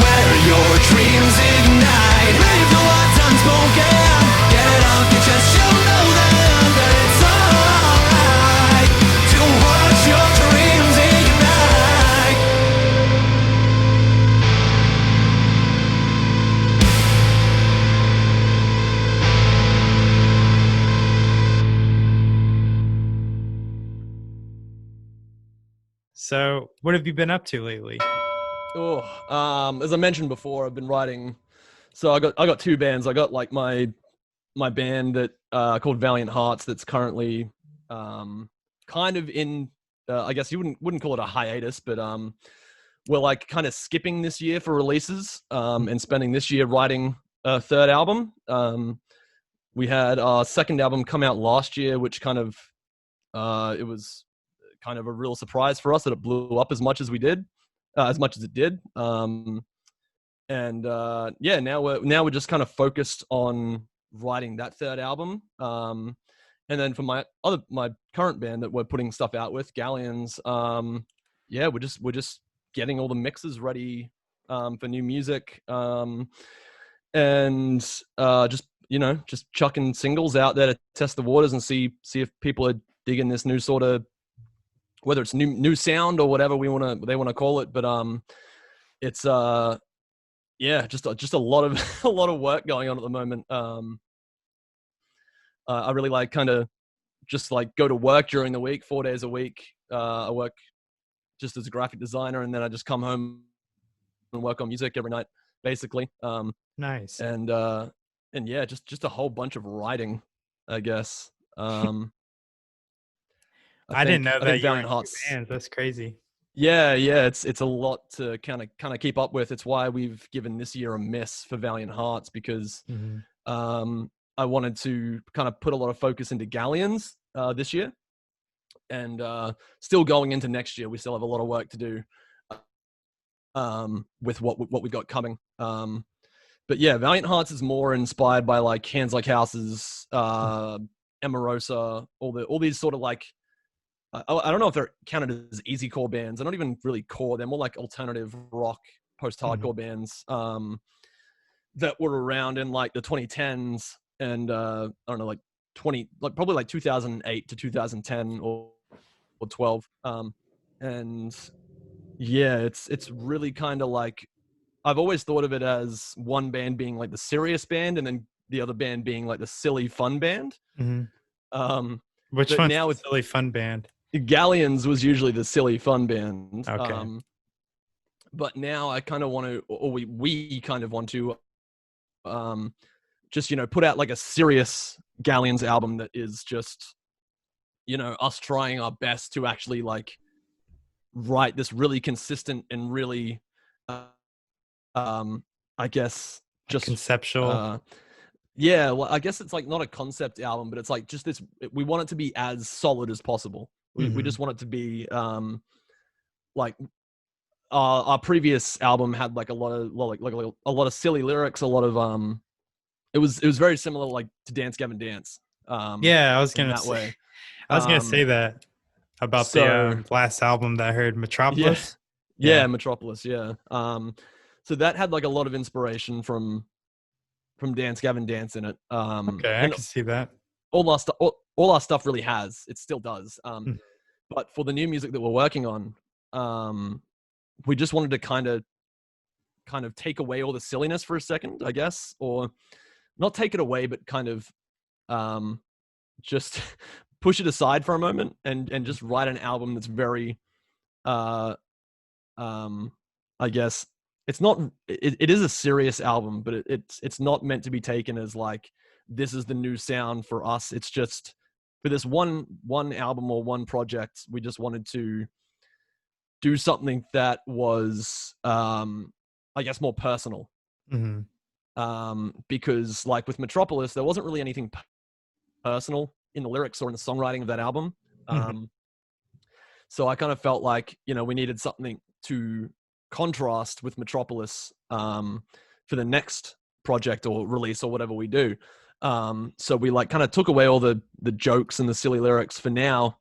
where your dreams ignite. Leave the words unspoken. Get it off your chest, you'll know that it's alright to watch your dreams ignite. So, what have you been up to lately? As I mentioned before, I've been writing. So I got two bands. I got like my band that called Valiant Hearts that's currently kind of in I guess you wouldn't call it a hiatus, but we're like kind of skipping this year for releases and spending this year writing a third album. We had our second album come out last year, which kind of it was kind of a real surprise for us that it blew up as much as we did, as much as it did. Yeah, now we're just kind of focused on writing that third album. And then for my current band that we're putting stuff out with, Galleons, yeah, we're just getting all the mixes ready for new music, and just chucking singles out there to test the waters and see if people are digging this new sort of, whether it's new sound or whatever they want to call it. But it's just a lot of a lot of work going on at the moment. I really like kind of just like go to work during the week, 4 days a week. I work just as a graphic designer, and then I just come home and work on music every night, basically. Nice. And yeah, just a whole bunch of writing, I guess. I didn't know that you were in Valiant two Hearts. bands. That's crazy. Yeah, it's a lot to kind of keep up with. It's why we've given this year a miss for Valiant Hearts, because I wanted to kind of put a lot of focus into Galleons this year, and still going into next year, we still have a lot of work to do with what we've got coming. But yeah, Valiant Hearts is more inspired by like Hands Like Houses, Emarosa, all these sort of like, I don't know if they're counted as easy core bands. They're not even really core. They're more like alternative rock, post-hardcore bands that were around in like the 2010s and I don't know, probably like 2008 to 2010 or 12. And yeah, it's really kind of like, I've always thought of it as one band being like the serious band and then the other band being like the silly fun band. Which one's the silly fun band? Galleons was usually the silly fun band. Okay. But now I kind of want to, or we kind of want to just, put out like a serious Galleons album that is just, us trying our best to actually like write this really consistent and really, I guess, just conceptual. Yeah, well, I guess it's like not a concept album, but it's like just this. We want it to be as solid as possible. We just want it to be like our previous album had like a lot of silly lyrics, a lot of It was very similar like to Dance Gavin Dance. Yeah, I was gonna say that about the last album that I heard, Metropolis. Yeah, Metropolis. Yeah. So that had like a lot of inspiration from Dance Gavin Dance in it. Okay, I can see that. All our stuff really has. It still does. But for the new music that we're working on, we just wanted to kind of take away all the silliness for a second, I guess, or not take it away, but kind of just push it aside for a moment and just write an album that's very, I guess. It's not. It is a serious album, but it's not meant to be taken as like this is the new sound for us. It's just for this one album or one project, we just wanted to do something that was, I guess, more personal. Because like with Metropolis, there wasn't really anything personal in the lyrics or in the songwriting of that album. So I kind of felt like we needed something to contrast with Metropolis for the next project or release or whatever we do. So we like kind of took away all the jokes and the silly lyrics for now,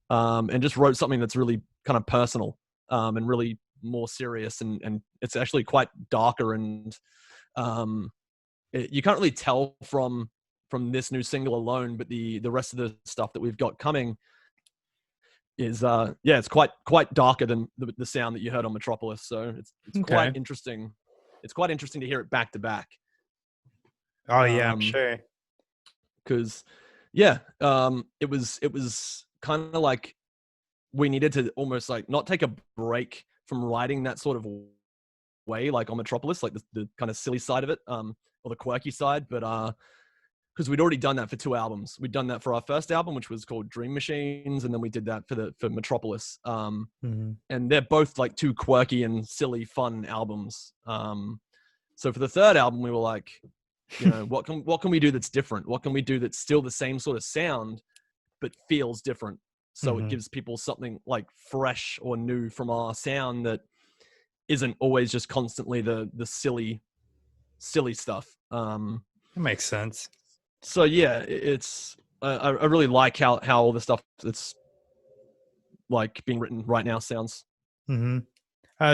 and just wrote something that's really kind of personal and really more serious, and it's actually quite darker, and you can't really tell from this new single alone, but the rest of the stuff that we've got coming is it's quite darker than the sound that you heard on Metropolis. So it's quite interesting. It's quite interesting to hear it back to back. Oh yeah, I'm sure. Because it was kind of like we needed to almost like not take a break from writing that sort of way, like on Metropolis, like the kind of silly side of it, or the quirky side, but because we'd already done that for 2 albums. We'd done that for our first album, which was called Dream Machines, and then we did that for Metropolis. And they're both like 2 quirky and silly, fun albums. So for the third album, we were like, what can we do that's different? What can we do that's still the same sort of sound, but feels different? So it gives people something like fresh or new from our sound that isn't always just constantly the silly stuff. That makes sense. So yeah, it's I really like how all the stuff that's like being written right now sounds.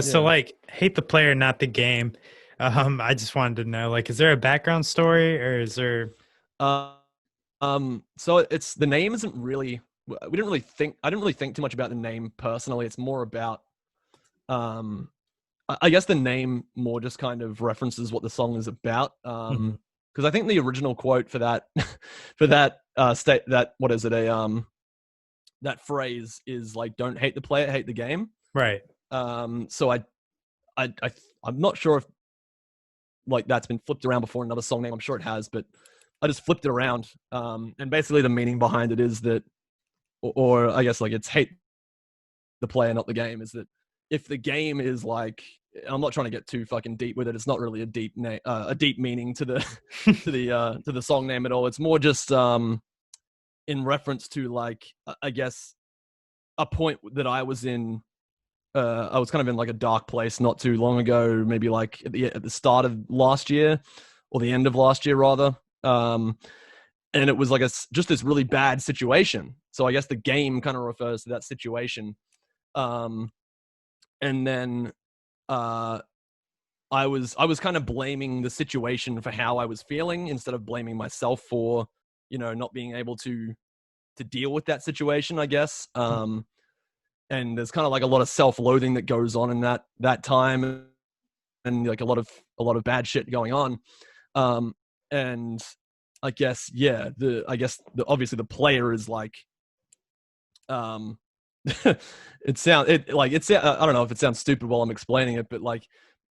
So Yeah. like, hate the player, not the game. I just wanted to know, like, is there a background story, or is there? Uh, so it's the name isn't really. We didn't really think. I didn't really think too much about the name personally. It's more about. I guess the name more just kind of references what the song is about. Mhm. Because I think the original quote for that, for that state, that what is it? That phrase is like, "Don't hate the player, hate the game." Right. So I'm not sure if like that's been flipped around before in another song name. I'm sure it has, but I just flipped it around. And basically the meaning behind it is that, or I guess like it's hate the player, not the game. Is that if the game is like, I'm not trying to get too fucking deep with it. It's not really a deep name, a deep meaning to the to the song name at all. It's more just in reference to like I guess a point that I was in. I was kind of in like a dark place not too long ago, maybe like at the start of last year or the end of last year rather. And it was like just this really bad situation. So I guess the game kind of refers to that situation. And then I was kind of blaming the situation for how I was feeling instead of blaming myself for, not being able to deal with that situation, I guess. And there's kind of like a lot of self-loathing that goes on in that time, and like a lot of bad shit going on. And I guess obviously the player is like I don't know if it sounds stupid while I'm explaining it, but like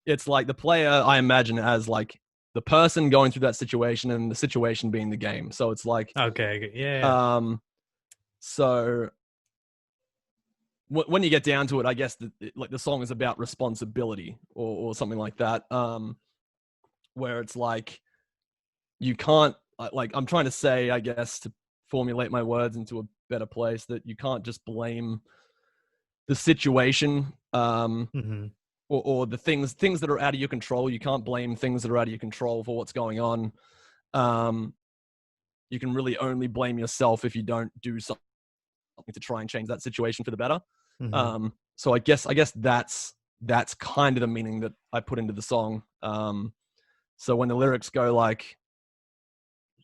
it's like the player I imagine as like the person going through that situation and the situation being the game. So it's like Okay. Yeah. So when you get down to it, I guess the song is about responsibility or something like that. Where it's like you can't like I'm trying to say, I guess, to formulate my words into a better place, that you can't just blame the situation Mhm. or the things that are out of your control. You can't blame things that are out of your control for what's going on. You can really only blame yourself if you don't do something to try and change that situation for the better. Mhm. So I guess that's kind of the meaning that I put into the song. So when the lyrics go like,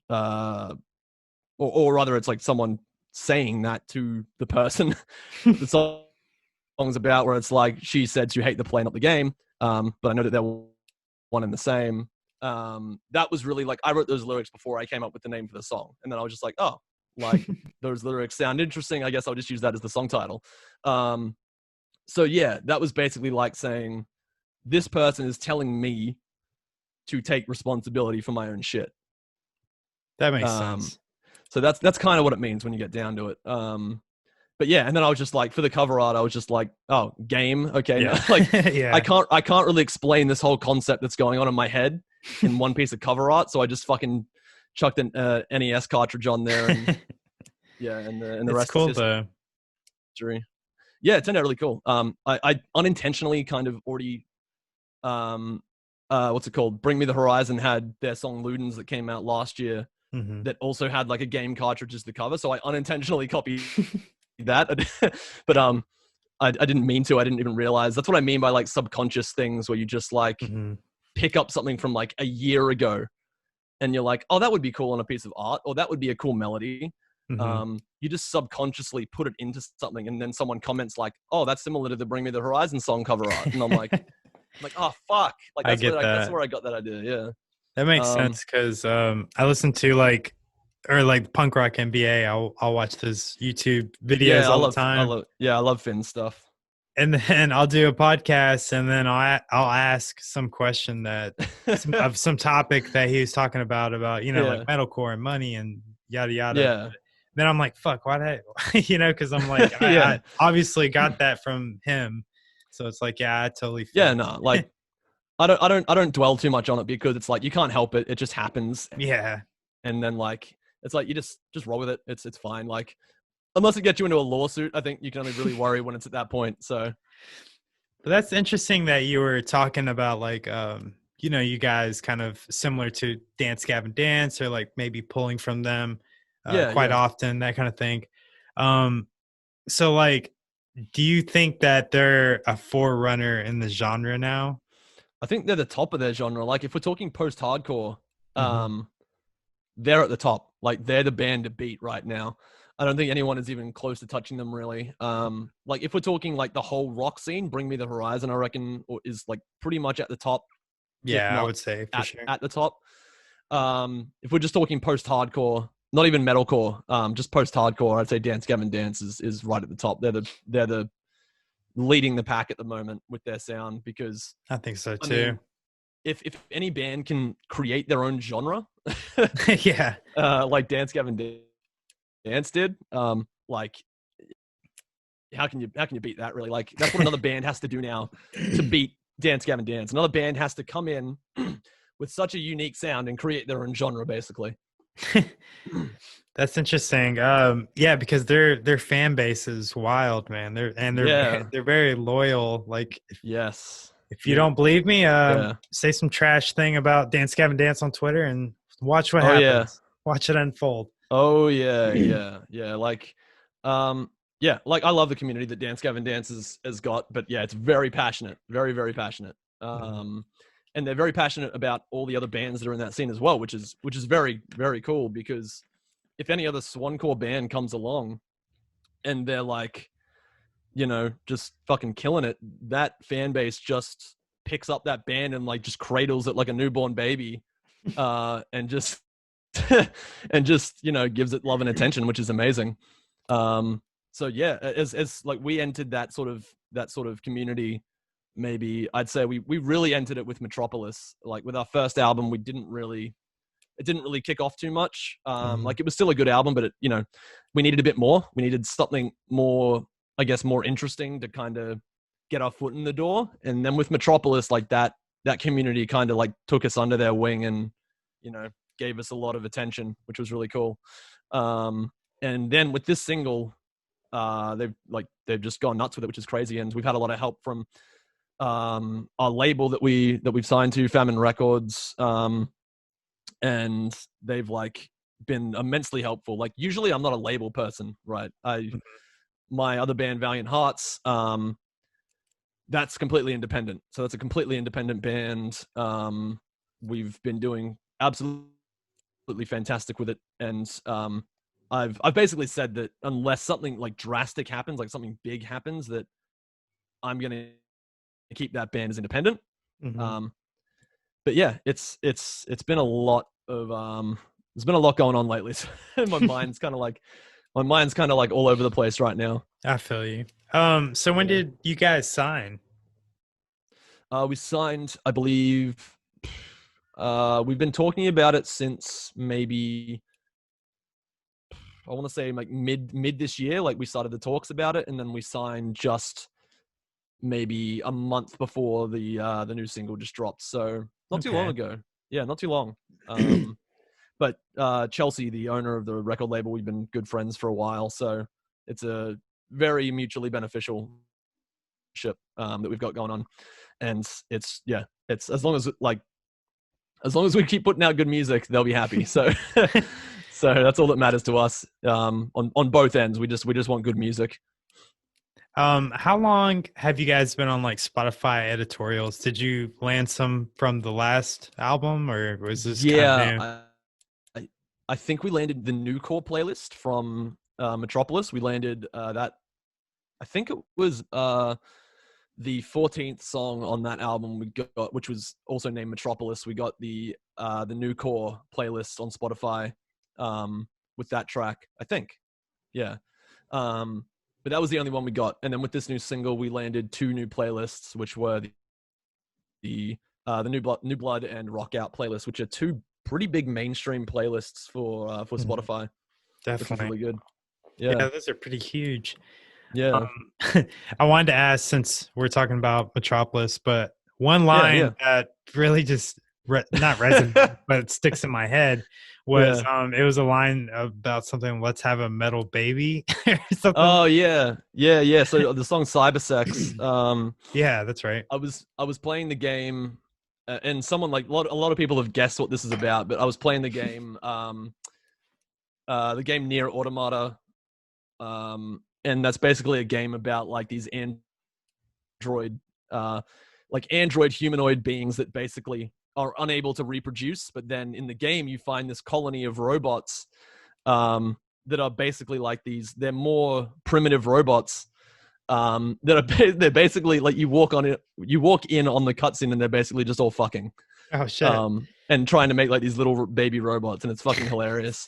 or rather, it's like someone saying that to the person the song's about, where it's like, she said to hate the play, not the game. But I know that they're one and the same. That was really like, I wrote those lyrics before I came up with the name for the song, and then I was just like, oh, like those lyrics sound interesting. I guess I'll just use that as the song title. So yeah, that was basically like saying, this person is telling me to take responsibility for my own shit. That makes sense. So that's kind of what it means when you get down to it. But yeah, and then I was just like, for the cover art, I was just like, oh, game, okay. Yeah. No, like Yeah. I can't really explain this whole concept that's going on in my head in one piece of cover art, so I just fucking chucked an NES cartridge on there, and yeah, and the It's rest cool is though. history. Yeah, it turned out really cool. I unintentionally kind of already what's it called? Bring Me the Horizon had their song Ludens that came out last year Mhm. that also had like a game cartridge as the cover, so I unintentionally copied that. But I didn't mean to. I didn't even realize. That's what I mean by like subconscious things, where you just like Mhm. pick up something from like a year ago, and you're like, oh, that would be cool on a piece of art, or that would be a cool melody. Mhm. You just subconsciously put it into something, and then someone comments like, oh, that's similar to the Bring Me the Horizon song cover art, and I'm like, oh fuck, like I get that's that. where I got that idea. Yeah. That makes Um, sense because I listen to like punk rock NBA. I'll watch those YouTube videos yeah, all the time, I love Finn stuff. and then I'll do a podcast, and then I'll ask some question of some topic that he was talking about like Yeah, metalcore and money and yada yada. yeah, Then I'm like, fuck, why did because I'm like, I yeah, obviously got that from him, so it's like, yeah, I totally feel yeah. No, like I don't dwell too much on it, because it's like you can't help it. It just happens, yeah. and then like it's like you just roll with it. It's fine. Like unless it gets you into a lawsuit, I think you can only really worry when it's at that point. So But that's interesting that you were talking about like you guys kind of similar to Dance Gavin Dance, or like maybe pulling from them yeah, quite yeah. often, that kind of thing. So like Do you think that they're a forerunner in the genre now? I think they're the top of their genre. Like if we're talking post-hardcore, Mhm. they're at the top. Like they're the band to beat right now. I don't think anyone is even close to touching them really. Like if we're talking like the whole rock scene, Bring Me the Horizon, I reckon is like pretty much at the top, if Yeah, I not would say for at sure. at the top. If we're just talking post-hardcore, not even metalcore, just post-hardcore, I'd say Dance Gavin Dance is right at the top. They're the leading the pack at the moment with their sound because I think so I too. mean, if any band can create their own genre, Yeah. like Dance Gavin Dance did, like how can you beat that really? Like that's what another band has to do now to beat Dance Gavin Dance. Another band has to come in with such a unique sound and create their own genre, basically. That's interesting. Yeah, because their fan base is wild, man. They're Yeah. they're very loyal. Like Yes. if you don't believe me, Yeah. say some trash thing about Dance Gavin Dance on Twitter and watch what Oh yeah. happens. Watch it unfold. Oh yeah. Yeah. Yeah. Like, yeah. Like I love the community that Dance Gavin Dance has got, but yeah, it's very passionate. Very very passionate. Mhm. And they're very passionate about all the other bands that are in that scene as well, which is very very cool because if any other swancore band comes along and they're like, just fucking killing it, that fan base just picks up that band and like just cradles it like a newborn baby, and just and just gives it love and attention, which is amazing. So yeah, as like we entered that sort of community, maybe I'd say we really entered it with Metropolis. Like with our first album, it didn't really kick off too much. Mhm. Like it was still a good album, but we needed a bit more. We needed something more, I guess, more interesting to kind of get our foot in the door. And then with Metropolis, like that community kind of like took us under their wing and, gave us a lot of attention, which was really cool. And then with this single, they've just gone nuts with it, which is crazy. And we've had a lot of help from our label that we've signed to, Famined Records. And they've like been immensely helpful. Like usually I'm not a label person, right? My other band, Valiant Hearts, that's completely independent. So that's a completely independent band. We've been doing absolutely fantastic with it. And I've basically said that unless something like drastic happens, like something big happens, that I'm gonna keep that band as independent. Mhm. But yeah, it's been a lot of there's been a lot going on lately. So my mind's kind of like all over the place right now. I feel you. So when Yeah. did you guys sign? We signed, I believe. We've been talking about it since maybe I want to say like mid this year. Like we started the talks about it, and then we signed just maybe a month before the new single just dropped. So not too long Okay. ago. Yeah, not too long. But Chelsea, the owner of the record label, we've been good friends for a while, so it's a very mutually beneficial ship that we've got going on, and it's as long as we keep putting out good music, they'll be happy. So so that's all that matters to us. On both ends, we just want good music. How long have you guys been on like Spotify editorials? Did you land some from the last album or was this kind of Yeah, new? I think we landed the new core playlist from Metropolis. We landed that. I think it was the 14th song on that album we got, which was also named Metropolis. We got the new core playlist on Spotify with that track, I think. Yeah. But that was the only one we got. And then with this new single, we landed 2 new playlists, which were the New Blood and Rock Out playlists, which are 2 pretty big mainstream playlists for Mhm. Spotify, which was Definitely. really good. Yeah, Yeah. those are pretty huge. Yeah. I wanted to ask since we're talking about Metropolis, but one Yeah. Yeah. line that really just not resonates, but it sticks in my head was Yeah. it was a line about something. Let's have a metal baby or something. Oh yeah. Yeah. Yeah. So the song Cybersex. Yeah, that's right. I was playing the game, and someone like a lot of people have guessed what this is about, but I was playing the game Near Automata, and that's basically a game about like these android humanoid beings that basically are unable to reproduce, but then in the game you find this colony of robots that are basically like they're more primitive robots they're basically like you walk in on the cutscene and they're basically just all fucking. Oh shit. And trying to make like these little baby robots, and it's fucking hilarious.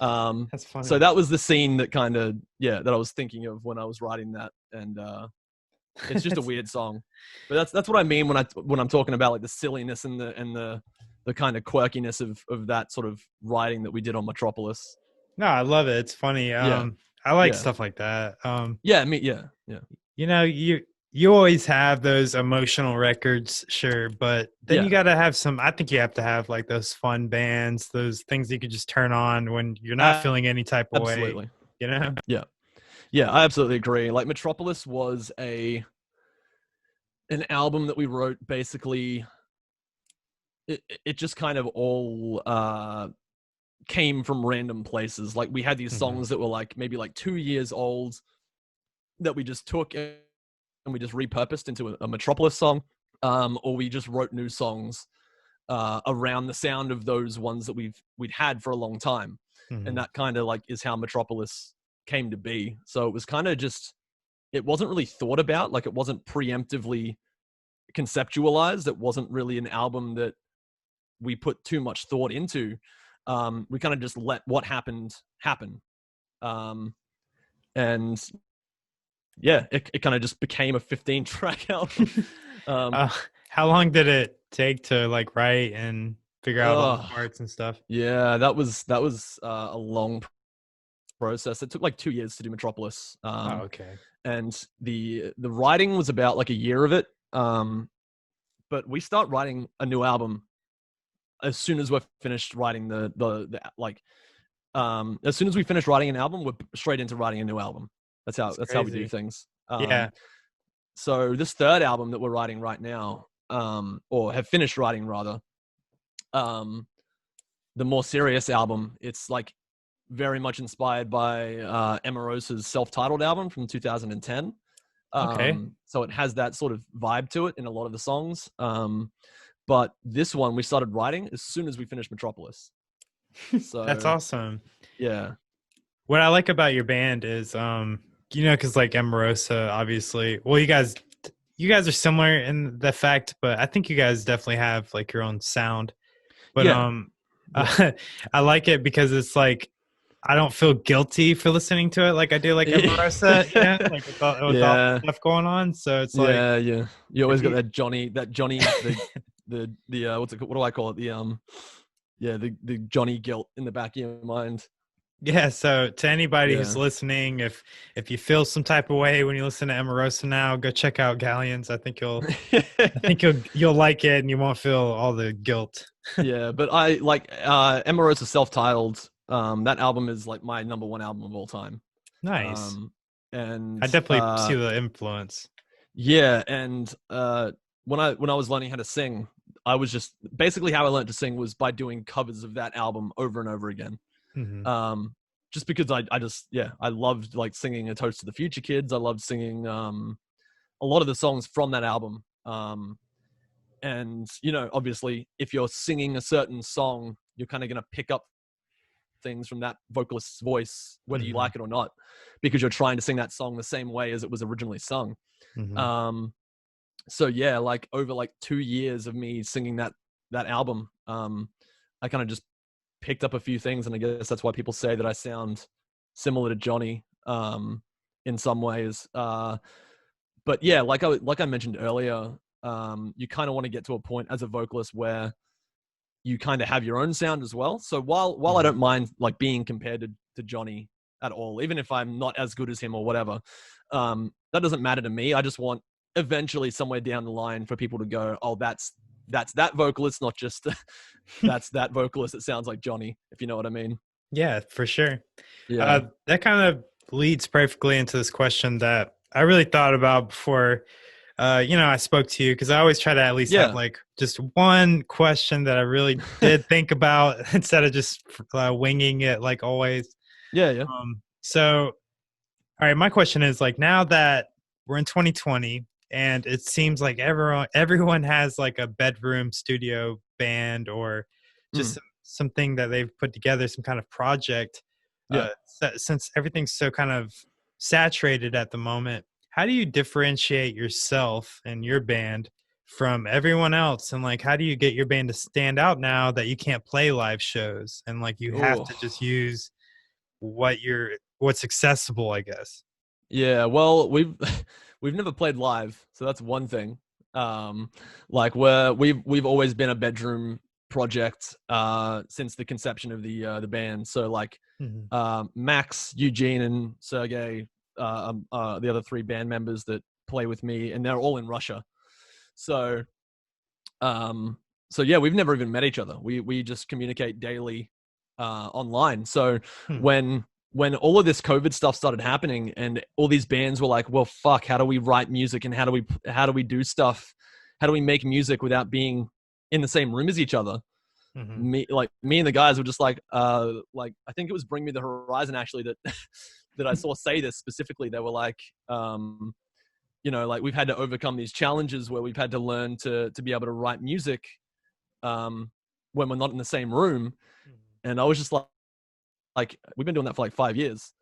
That's funny. So that was the scene that kind of that I was thinking of when I was writing that, and it's just a weird song, but that's what I mean when I'm talking about like the silliness and the kind of quirkiness of that sort of writing that we did on Metropolis. No, I love it. It's funny. I like stuff like that. Yeah. You know, you always have those emotional records, sure, but then you got to have some. I think you have to have like those fun bands, those things you could just turn on when you're not feeling any type of way. You know? Yeah, I absolutely agree. Like Metropolis was an album that we wrote basically. It just kind of all came from random places. Like we had these songs that were like maybe like 2 years old that we just took and we just repurposed into a Metropolis song, or we just wrote new songs around the sound of those ones that we'd had for a long time, and that kind of like is how Metropolis came to be. So it was kind of just, it wasn't really thought about, like it wasn't preemptively conceptualized. It wasn't really an album that we put too much thought into. We kind of just let what happened happen. And yeah, it kind of just became a 15-track album. How long did it take to like write and figure out all the parts and stuff? Yeah, that was a long process. It took like 2 years to do Metropolis. Okay. And the writing was about like a year of it. But we start writing a new album as soon as we're finished writing as soon as we finish writing an album, we're straight into writing a new album. That's how we do things. So this third album that we're writing right now, or have finished writing rather, the more serious album, it's like very much inspired by Emarosa's self-titled album from 2010. Okay. So it has that sort of vibe to it in a lot of the songs. But this one we started writing as soon as we finished Metropolis. So that's awesome. Yeah. What I like about your band is, you know, because like Emarosa, obviously, well, you guys are similar in the fact, but I think you guys definitely have like your own sound. But I like it because it's like I don't feel guilty for listening to it like I do like Emarosa, you know? Like with all the stuff going on. So it's like you always got that Johnny the what's it, what do I call it, the Johnny guilt in the back of your mind. Yeah, so to anybody who's listening, if you feel some type of way when you listen to Emarosa now, go check out Galleons. I think you'll like it and you won't feel all the guilt. Yeah, but I like Emarosa self-titled. That album is like my number one album of all time. Nice. And I definitely see the influence. Yeah, and when I was learning how to sing, I was just basically how I learned to sing was by doing covers of that album over and over again. Just because I loved like singing A Toast to the Future Kids. I loved singing a lot of the songs from that album. And you know, obviously if you're singing a certain song, you're kind of going to pick up things from that vocalist's voice, whether you like it or not, because you're trying to sing that song the same way as it was originally sung. So yeah, like over like 2 years of me singing that album, I kind of just picked up a few things, and I guess that's why people say that I sound similar to Johnny in some ways. But yeah, like I mentioned earlier, you kind of want to get to a point as a vocalist where you kind of have your own sound as well. So while I don't mind like being compared to Johnny at all, even if I'm not as good as him or whatever, that doesn't matter to me. I just want eventually somewhere down the line for people to go, oh, that's that vocalist, not just that's that vocalist that sounds like Johnny, if you know what I mean. Yeah, for sure. Yeah. That kind of leads perfectly into this question that I really thought about before I spoke to you, because I always try to at least have like just one question that I really did think about instead of just winging it like always. Yeah. So All right, my question is like now that we're in 2020 and it seems like everyone has like a bedroom studio band or just Mm, something that they've put together, some kind of project. yeah. Since everything's so kind of saturated at the moment, how do you differentiate yourself and your band from everyone else? And like, how do you get your band to stand out now that you can't play live shows and like you have Oh, to just use what's accessible, I guess. yeah. Well, we've we've never played live, so that's one thing. Like we've always been a bedroom project since the conception of the band. So like Mhm. Max, Eugene, and Sergey, the other three band members that play with me, and they're all in Russia. So, um, so yeah, we've never even met each other. We just communicate daily online. So Hmm. when all of this COVID stuff started happening, and all these bands were like, "Well, fuck, how do we write music, and how do we do stuff? How do we make music without being in the same room as each other?" Mhm. Me and the guys were just like I think it was Bring Me the Horizon actually that that I saw say this specifically. They were like, like we've had to overcome these challenges where we've had to learn to be able to write music when we're not in the same room. And I was just like we've been doing that for like 5 years.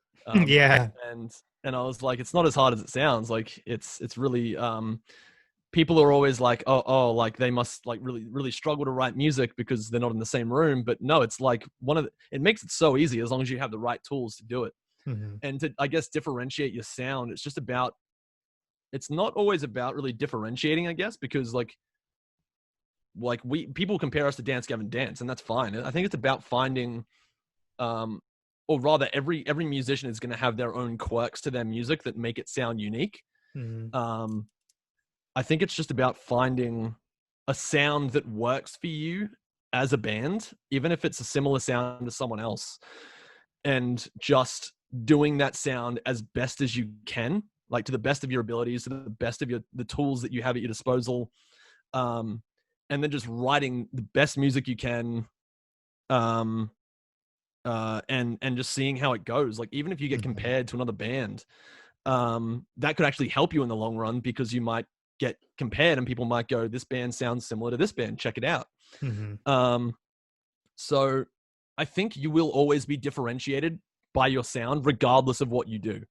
Yeah. And I was like, it's not as hard as it sounds. Like it's really people are always like, like they must like really, really struggle to write music because they're not in the same room. But no, it's like it makes it so easy as long as you have the right tools to do it. Mhm. And to, I guess, differentiate your sound, it's not always about really differentiating, I guess, because people compare us to Dance Gavin Dance, and that's fine. I think it's about finding, or rather every musician is going to have their own quirks to their music that make it sound unique. Mhm. I think it's just about finding a sound that works for you as a band, even if it's a similar sound to someone else, and just doing that sound as best as you can, like to the best of your abilities, to the best of the tools that you have at your disposal, and then just writing the best music you can, and just seeing how it goes. Like even if you get Mhm. compared to another band, that could actually help you in the long run, because you might get compared and people might go, this band sounds similar to this band, check it out. Mhm. So I think you will always be differentiated by your sound regardless of what you do,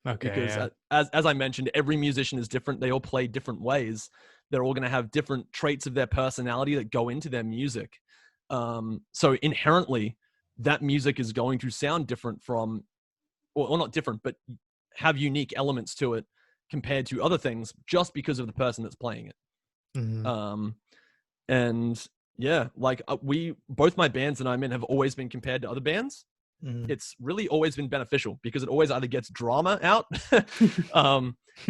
Okay, because yeah. as I mentioned, every musician is different. They all play different ways. They're all going to have different traits of their personality that go into their music. So inherently that music is going to sound different from, or not different, but have unique elements to it compared to other things, just because of the person that's playing it. Mhm. Um, and yeah, like both my bands that I'm in have always been compared to other bands. Mhm. It's really always been beneficial because it always either gets drama out,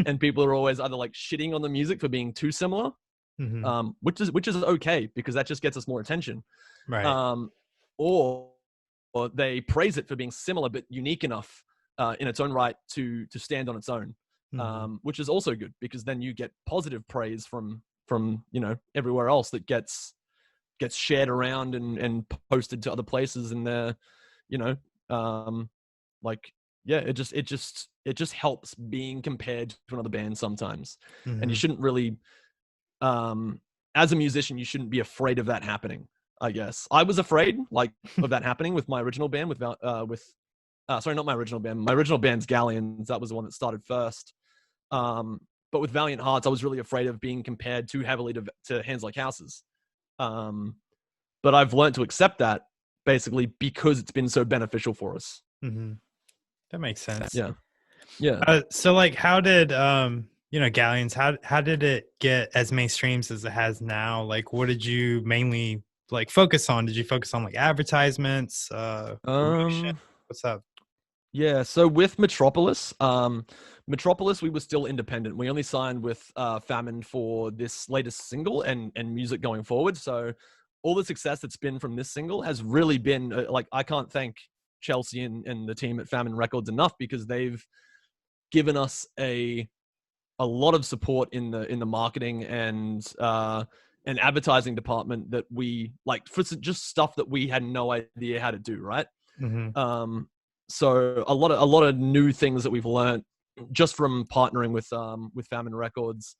and people are always either like shitting on the music for being too similar, Mhm. which is okay because that just gets us more attention, Right. um, or they praise it for being similar but unique enough in its own right to stand on its own, Mhm. which is also good because then you get positive praise from everywhere else that gets shared around and posted to other places, and they're you know um like yeah, it just helps being compared to another band sometimes. And you Mhm. shouldn't really, as a musician, you shouldn't be afraid of that happening. I guess I was afraid like of that happening with my original band sorry, not my original band. My original band's Galleons. That was the one that started first. But with Valiant Hearts, I was really afraid of being compared too heavily to Hands Like Houses. Um, but I've learned to accept that, basically because it's been so beneficial for us. Mhm. That makes sense. Yeah. Yeah. So like how did Galleons, how did it get as many streams as it has now? Like what did you mainly like focus on? Did you focus on like advertisements, promotion? Um, What's up? yeah. So with Metropolis, we were still independent. We only signed with Famined for this latest single and music going forward. So all the success that's been from this single has really been like, I can't thank Chelsea and the team at Famined Records enough, because they've given us a lot of support in the marketing and advertising department, that we like, for just stuff that we had no idea how to do, right? Mm-hmm. So a lot of new things that we've learned just from partnering with Famined Records.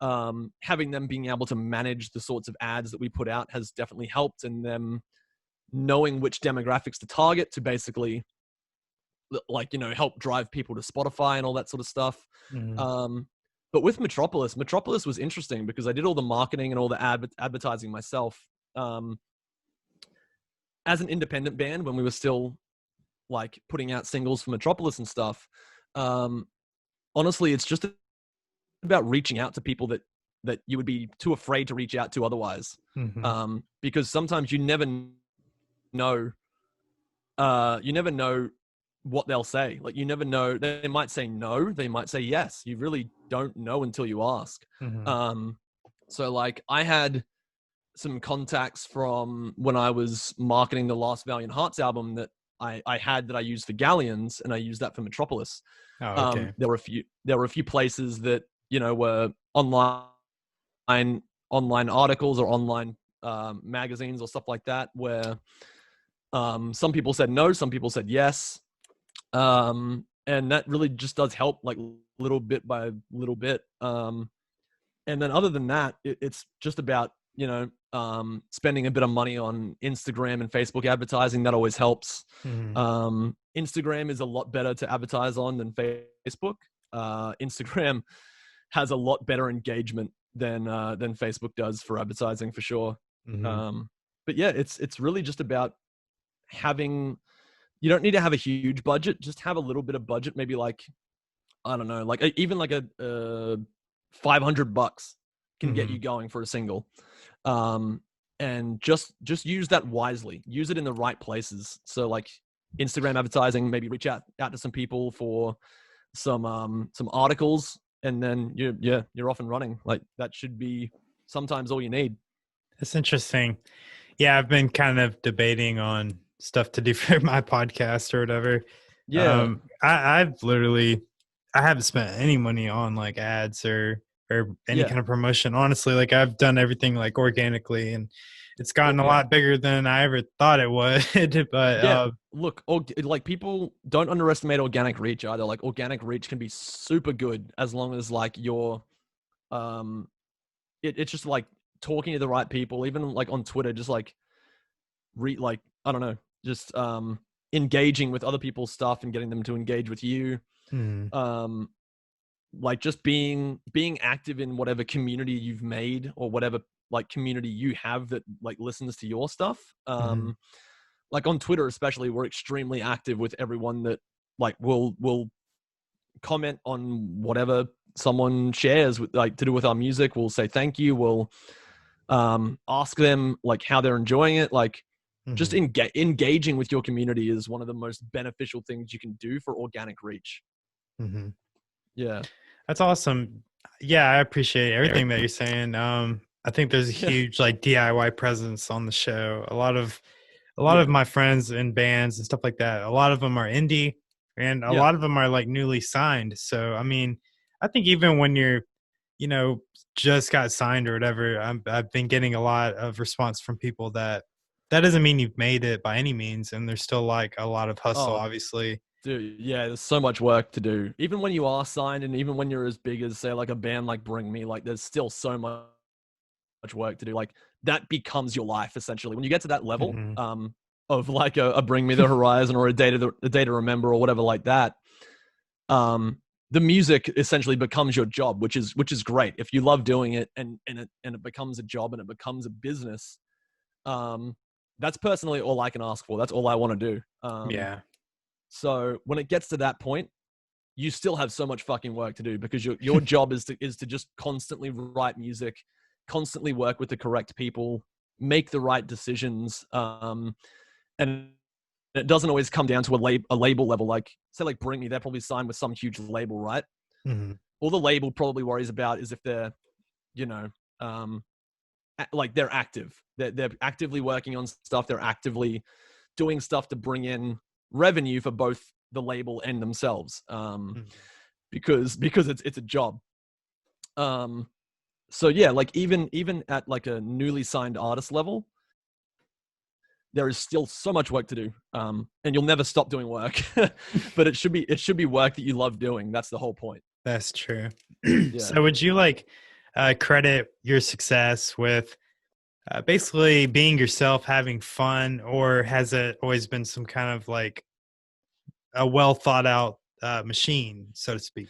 Having them being able to manage the sorts of ads that we put out has definitely helped, and them knowing which demographics to target to basically, like, you know, help drive people to Spotify and all that sort of stuff. But with Metropolis was interesting because I did all the marketing and all the advertising myself. As an independent band, when we were still like putting out singles for Metropolis and stuff, honestly, it's just about reaching out to people that you would be too afraid to reach out to otherwise. Because sometimes you never know what they'll say. Like, you never know. They might say no, they might say yes. You really don't know until you ask. So like, I had some contacts from when I was marketing the last Valiant Hearts album that I used for Galleons, and I used that for Metropolis. There were a few places that, you know, were online articles or online magazines or stuff like that, where some people said no, some people said yes. And that really just does help, like, little bit by little bit. And then other than that, it's just about, you know, spending a bit of money on Instagram and Facebook advertising. That always helps. Instagram is a lot better to advertise on than Facebook. Instagram has a lot better engagement than Facebook does for advertising, for sure. But yeah, it's really just about having, you don't need to have a huge budget, just have a little bit of budget, maybe like, I don't know, like even like a $500 can get you going for a single. And just use that wisely, use it in the right places. So like Instagram advertising, maybe reach out to some people for some articles, and then you're off and running. Like, that should be sometimes all you need. That's interesting. Yeah, I've been kind of debating on stuff to do for my podcast or whatever. Yeah. I haven't spent any money on like ads or any kind of promotion. Honestly, like, I've done everything like organically, and it's gotten a lot bigger than I ever thought it would. But look, like, people don't underestimate organic reach either. Like, organic reach can be super good as long as like you're, it's just like talking to the right people, even like on Twitter, just like I don't know, just engaging with other people's stuff and getting them to engage with you. Like, just being active in whatever community you've made, or whatever like community you have that like listens to your stuff. Like on Twitter especially, we're extremely active with everyone that like will comment on whatever someone shares with, like, to do with our music. We'll say thank you. We'll ask them like how they're enjoying it. Like, just engaging with your community is one of the most beneficial things you can do for organic reach. Yeah, that's awesome. Yeah, I appreciate everything that you're saying. I think there's a huge like DIY presence on the show. A lot of my friends in bands and stuff like that, a lot of them are indie, and a lot of them are like newly signed. So I mean, I think even when you're, you know, just got signed or whatever, I've been getting a lot of response from people that doesn't mean you've made it by any means, and there's still like a lot of hustle, obviously. Dude, yeah, there's so much work to do. Even when you are signed, and even when you're as big as, say, like a band like Bring Me, like, there's still so much work to do. Like, that becomes your life, essentially. When you get to that level of like a Bring Me the Horizon or a Day to Remember or whatever like that, the music essentially becomes your job, which is great. If you love doing it and it becomes a job and it becomes a business, that's personally all I can ask for. That's all I want to do. So when it gets to that point, you still have so much fucking work to do, because your job is to just constantly write music, constantly work with the correct people, make the right decisions. And it doesn't always come down to a label level. Like, say, like Bring Me, they're probably signed with some huge label, right? All the label probably worries about is if they're, you know, like, they're active. They're actively working on stuff. They're actively doing stuff to bring in revenue for both the label and themselves, because it's a job. So yeah, like, even at like a newly signed artist level, there is still so much work to do, and you'll never stop doing work. But it should be work that you love doing. That's the whole point. That's true. Yeah. So would you like credit your success with basically being yourself, having fun, or has it always been some kind of like a well thought out machine, so to speak?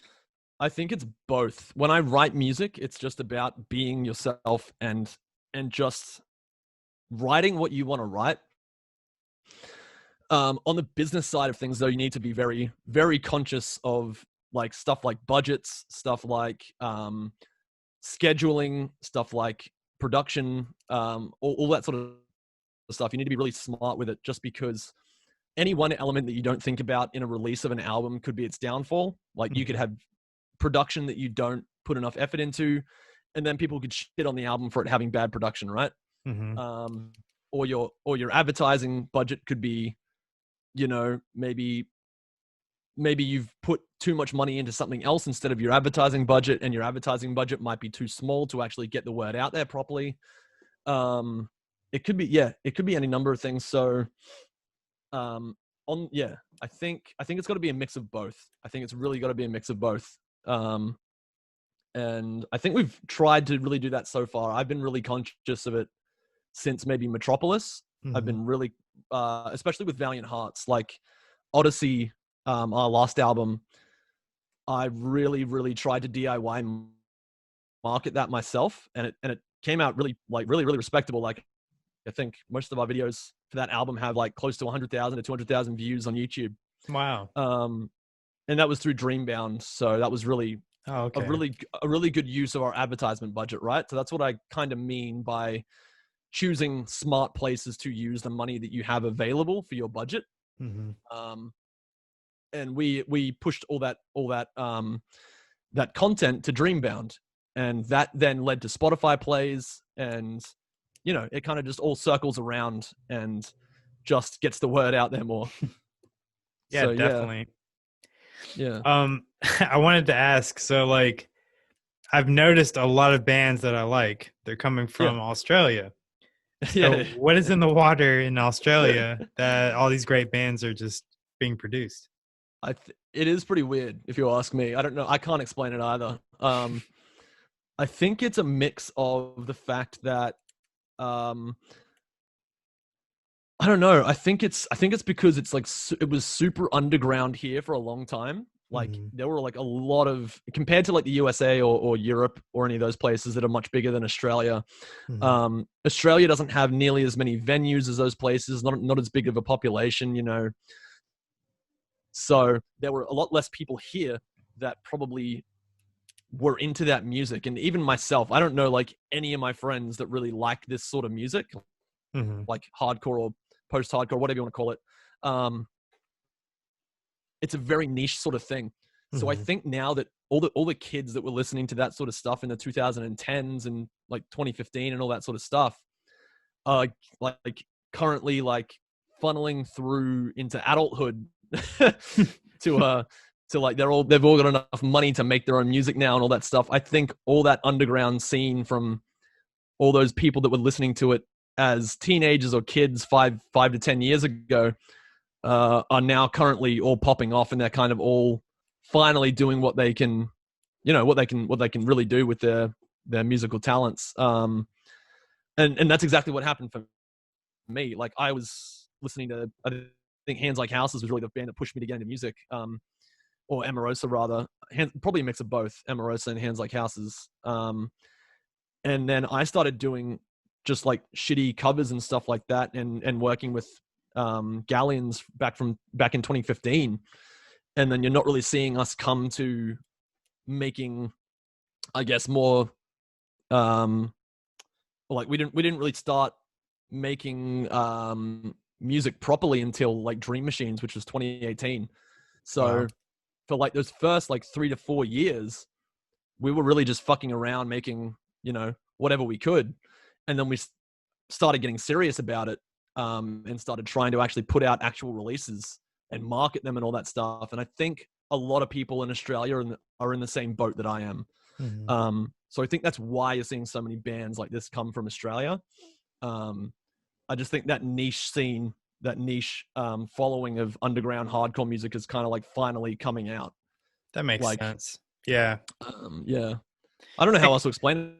I think it's both. When I write music, it's just about being yourself and just writing what you want to write. On the business side of things, though, you need to be very, very conscious of like stuff like budgets, stuff like scheduling, stuff like production, all that sort of stuff. You need to be really smart with it, just because any one element that you don't think about in a release of an album could be its downfall. Like you could have production that you don't put enough effort into, and then people could shit on the album for it having bad production, right? Mm-hmm. Or your advertising budget could be, maybe you've put too much money into something else instead of your advertising budget, and your advertising budget might be too small to actually get the word out there properly. It could be any number of things. So, I think it's got to be a mix of both. I think it's really got to be a mix of both. And I think we've tried to really do that so far. I've been really conscious of it since maybe Metropolis. I've been really, especially with Valiant Hearts, like Odyssey, our last album, I really, really tried to DIY market that myself. And it came out really respectable. Like, I think most of our videos for that album have like close to 100,000 to 200,000 views on YouTube. Wow. And that was through Dreambound. So that was really a really good use of our advertisement budget, right? So that's what I kind of mean by choosing smart places to use the money that you have available for your budget. And we pushed all that content to Dreambound, and that then led to Spotify plays, and it kind of just all circles around and just gets the word out there more. Yeah, so, definitely. Yeah. I wanted to ask, so like I've noticed a lot of bands that I like, they're coming from Australia. So what is in the water in Australia that all these great bands are just being produced? It is pretty weird, if you ask me. I don't know. I can't explain it either. I think it's a mix of the fact that I don't know. I think it's because it's like it was super underground here for a long time. Like there were like a lot of, compared to like the USA or Europe or any of those places that are much bigger than Australia. Australia doesn't have nearly as many venues as those places. Not as big of a population, So there were a lot less people here that probably were into that music. And even myself, I don't know like any of my friends that really like this sort of music, like hardcore or post-hardcore, whatever you want to call it. It's a very niche sort of thing. So I think now that all the kids that were listening to that sort of stuff in the 2010s and like 2015 and all that sort of stuff, like currently like funneling through into adulthood to like they've all got enough money to make their own music now and all that stuff. I think all that underground scene from all those people that were listening to it as teenagers or kids 5 to 10 years ago are now currently all popping off, and they're kind of all finally doing what they can, what they can really do with their musical talents. And that's exactly what happened for me. Like I was listening to, I think Hands Like Houses was really the band that pushed me to get into music, or Emarosa rather, probably a mix of both Emarosa and Hands Like Houses. And then I started doing just like shitty covers and stuff like that, and working with Galleons back in 2015. And then you're not really seeing us come to making, I guess, more like we didn't really start making music properly until like Dream Machines, which was 2018. So for like those first like 3 to 4 years, we were really just fucking around making, whatever we could. And then we started getting serious about it, and started trying to actually put out actual releases and market them and all that stuff. And I think a lot of people in Australia are in the same boat that I am. So I think that's why you're seeing so many bands like this come from Australia. I just think that niche scene, that niche following of underground hardcore music is kind of like finally coming out. That makes Like, sense. Yeah. Yeah. I don't know how else to explain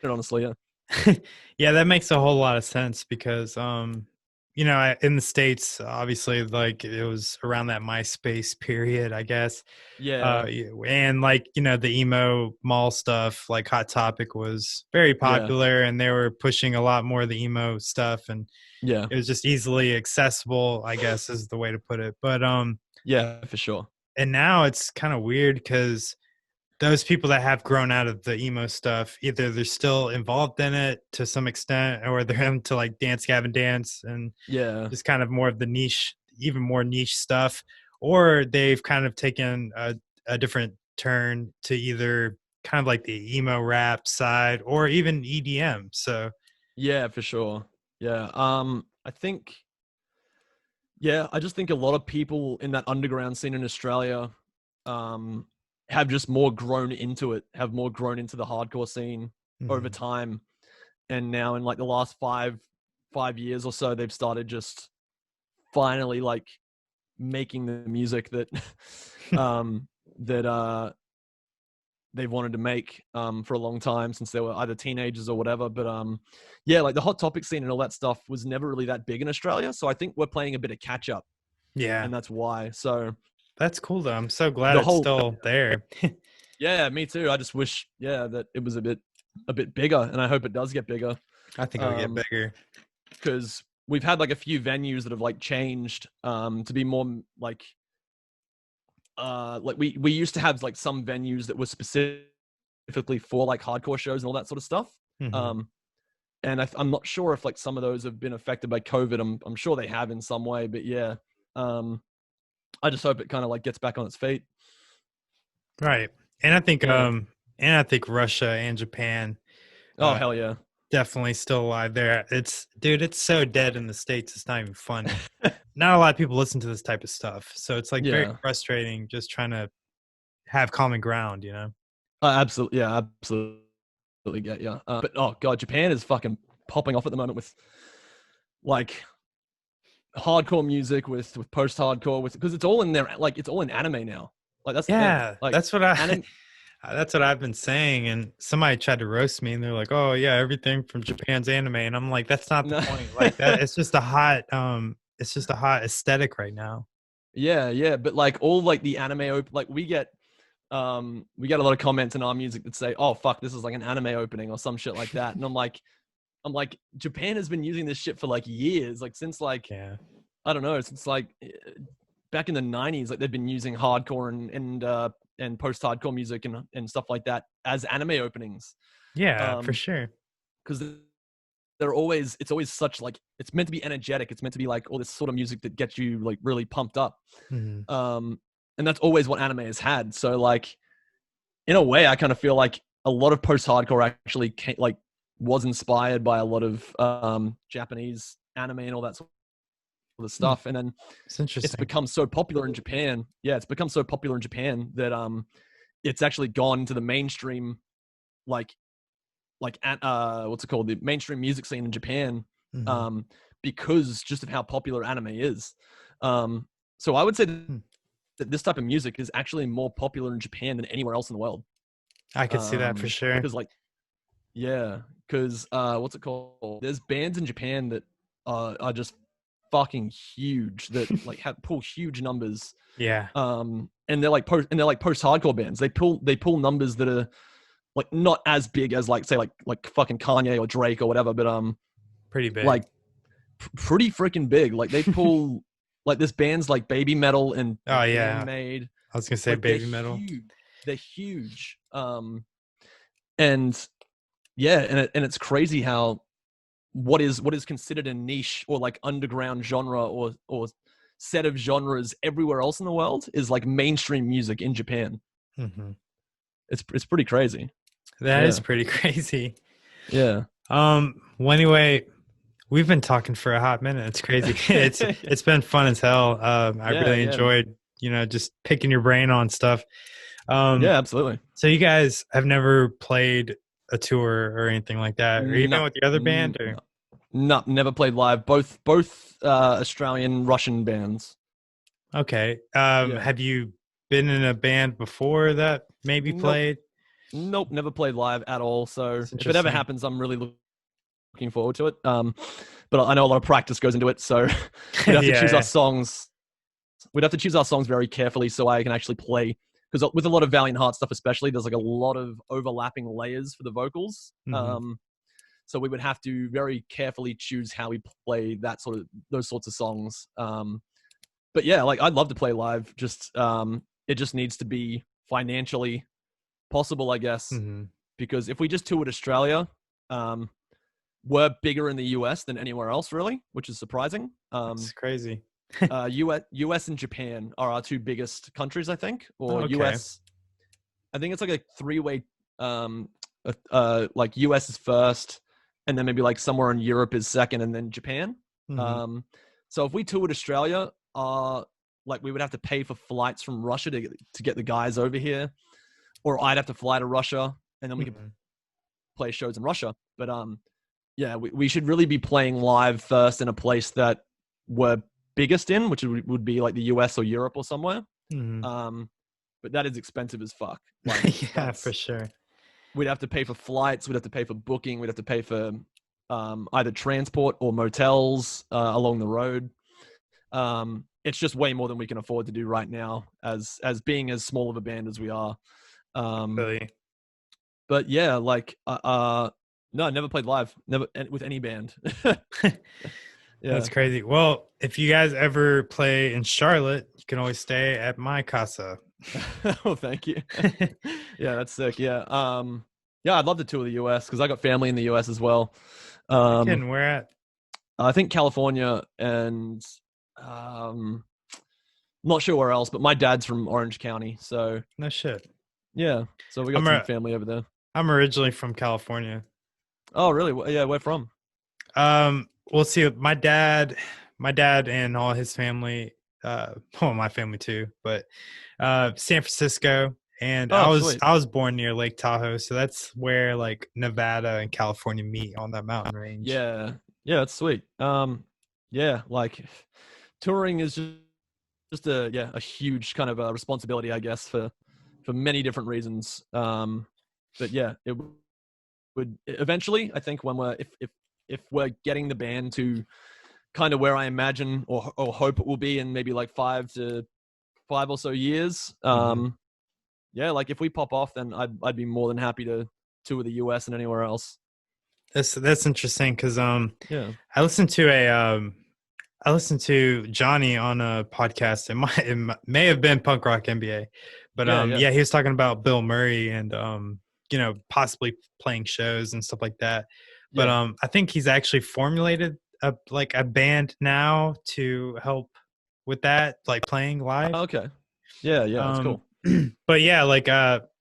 it, honestly. Yeah. Yeah, that makes a whole lot of sense because, you know, in the States, obviously, like it was around that MySpace period, I guess. Yeah. And like, you know, the emo mall stuff, like Hot Topic was very popular and they were pushing a lot more of the emo stuff and Yeah. it was just easily accessible, I guess is the way to put it. But, yeah, for sure. and now it's kind of weird because those people that have grown out of the emo stuff, either they're still involved in it to some extent or they're into like Dance Gavin Dance and Yeah. just kind of more of the niche, even more niche stuff, or they've kind of taken a different turn to either kind of like the emo rap side or even EDM. So Yeah, for sure. Yeah. I think, I just think a lot of people in that underground scene in Australia, have just more grown into it, have more grown into the hardcore scene over time. And now in like the last five years or so, they've started just finally like making the music that, they've wanted to make, for a long time since they were either teenagers or whatever. But, like the Hot Topic scene and all that stuff was never really that big in Australia. So I think we're playing a bit of catch up. yeah, And that's why. So that's cool though. I'm so glad it's still there. yeah, me too. I just wish, that it was a bit bigger, and I hope it does get bigger. I think it'll get bigger because we've had like a few venues that have like changed to be more like we used to have like some venues that were specifically for like hardcore shows and all that sort of stuff. And I'm not sure if like some of those have been affected by COVID. I'm sure they have in some way, but I just hope it kind of like gets back on its feet. Right. And I think Russia and Japan. Oh, hell yeah. Definitely still alive there. It's so dead in the States. It's not even funny. Not a lot of people listen to this type of stuff. So it's like very frustrating just trying to have common ground, you know? Absolutely. Yeah, absolutely get you. But oh God, Japan is fucking popping off at the moment with like hardcore music, with post-hardcore, because it's all in there. Like it's all in anime now. Like that's the thing. Like, that's what that's what I've been saying. And somebody tried to roast me, and they're like, "Oh yeah, everything from Japan's anime," and I'm like, "That's not the point. Like that, it's just a hot aesthetic right now." Yeah. But like all like the anime, like we get a lot of comments in our music that say, "Oh fuck, this is like an anime opening" or some shit like that. And I'm like, Japan has been using this shit for like years, like since like I don't know, since like back in the 90s, like they've been using hardcore and post-hardcore music and stuff like that as anime openings. Yeah, for sure. Because it's always such like, it's meant to be energetic. It's meant to be like all this sort of music that gets you like really pumped up. And that's always what anime has had. So like, in a way, I kind of feel like a lot of post-hardcore actually was inspired by a lot of Japanese anime and all that sort of stuff. And then it's become so popular in Japan. Yeah, it's become so popular in Japan that it's actually gone into the mainstream, what's it called? The mainstream music scene in Japan, because just of how popular anime is. So I would say that this type of music is actually more popular in Japan than anywhere else in the world. I could see that for sure. Because what's it called? There's bands in Japan that are just fucking huge, that like pull huge numbers. Yeah. And they're like post-hardcore bands. They pull numbers that are like not as big as like say like fucking Kanye or Drake or whatever, but pretty big. Like pretty freaking big. Like they pull like this band's like Baby Metal and Made. I was gonna say like, Baby Metal. They're huge. And it's crazy how what is considered a niche or like underground genre or set of genres everywhere else in the world is like mainstream music in Japan. It's pretty crazy. That is pretty crazy. Yeah. Well, anyway, we've been talking for a hot minute. It's crazy. It's been fun as hell. I really enjoyed, just picking your brain on stuff. Yeah, absolutely. So you guys have never played a tour or anything like that, or even with your other band? Or No, never played live. Both Australian Russian bands. Okay. Yeah. Have you been in a band before that maybe Nope. played? Nope, never played live at all. So That's if it ever interesting. happens, I'm really looking forward to it. But I know a lot of practice goes into it, so we'd have to choose Yeah. our songs. We'd have to choose our songs very carefully so I can actually play. Because with a lot of Valiant Heart stuff, especially, there's like a lot of overlapping layers for the vocals. Mhm. So we would have to very carefully choose how we play those sorts of songs. But yeah, like I'd love to play live. Just it just needs to be financially possible, I guess. Mhm. Because if we just toured Australia, we're bigger in the US than anywhere else, really, which is surprising. It's crazy. US and Japan are our two biggest countries, I think. Or Okay. US, I think it's like a three-way. Like US is first, and then maybe like somewhere in Europe is second, and then Japan. Mhm. So if we toured Australia, like we would have to pay for flights from Russia to get the guys over here, or I'd have to fly to Russia, and then we could Mhm. play shows in Russia. But yeah, we should really be playing live first in a place that we're biggest in, which would be like the US or Europe or somewhere. Mhm. But that is expensive as fuck. Like, Yeah, for sure. we'd have to pay for flights, we'd have to pay for booking, we'd have to pay for either transport or motels along the road. It's just way more than we can afford to do right now, as being as small of a band as we are. Really. But yeah, like no, I never played live, never with any band. Yeah. That's crazy. Well, if you guys ever play in Charlotte, you can always stay at my casa. Oh, thank you. Yeah, that's sick. Yeah. Yeah, I'd love to tour the US because I got family in the US as well. Again, where at? I think California and not sure where else, but my dad's from Orange County, so No shit. yeah. So we got some family over there. I'm originally from California. Oh, really? Yeah, where from? We'll see. My dad and all his family, well, my family too, but San Francisco. And Oh, I was born near Lake Tahoe, so that's where like Nevada and California meet on that mountain range. Yeah, that's sweet. Yeah, like touring is just a huge kind of responsibility, I guess, for many different reasons. But yeah, it would eventually, I think, when if we're getting the band to kind of where I imagine or hope it will be in maybe like 5 or so years. Yeah, like if we pop off, then I'd be more than happy to tour the US and anywhere else. That's interesting because Yeah, I listened to Johnny on a podcast. It may have been Punk Rock NBA, but Yeah. he was talking about Bill Murray and possibly playing shows and stuff like that. But Yeah. I think he's actually formulated a band now to help with that, like playing live. Okay. Yeah, that's cool. But yeah, like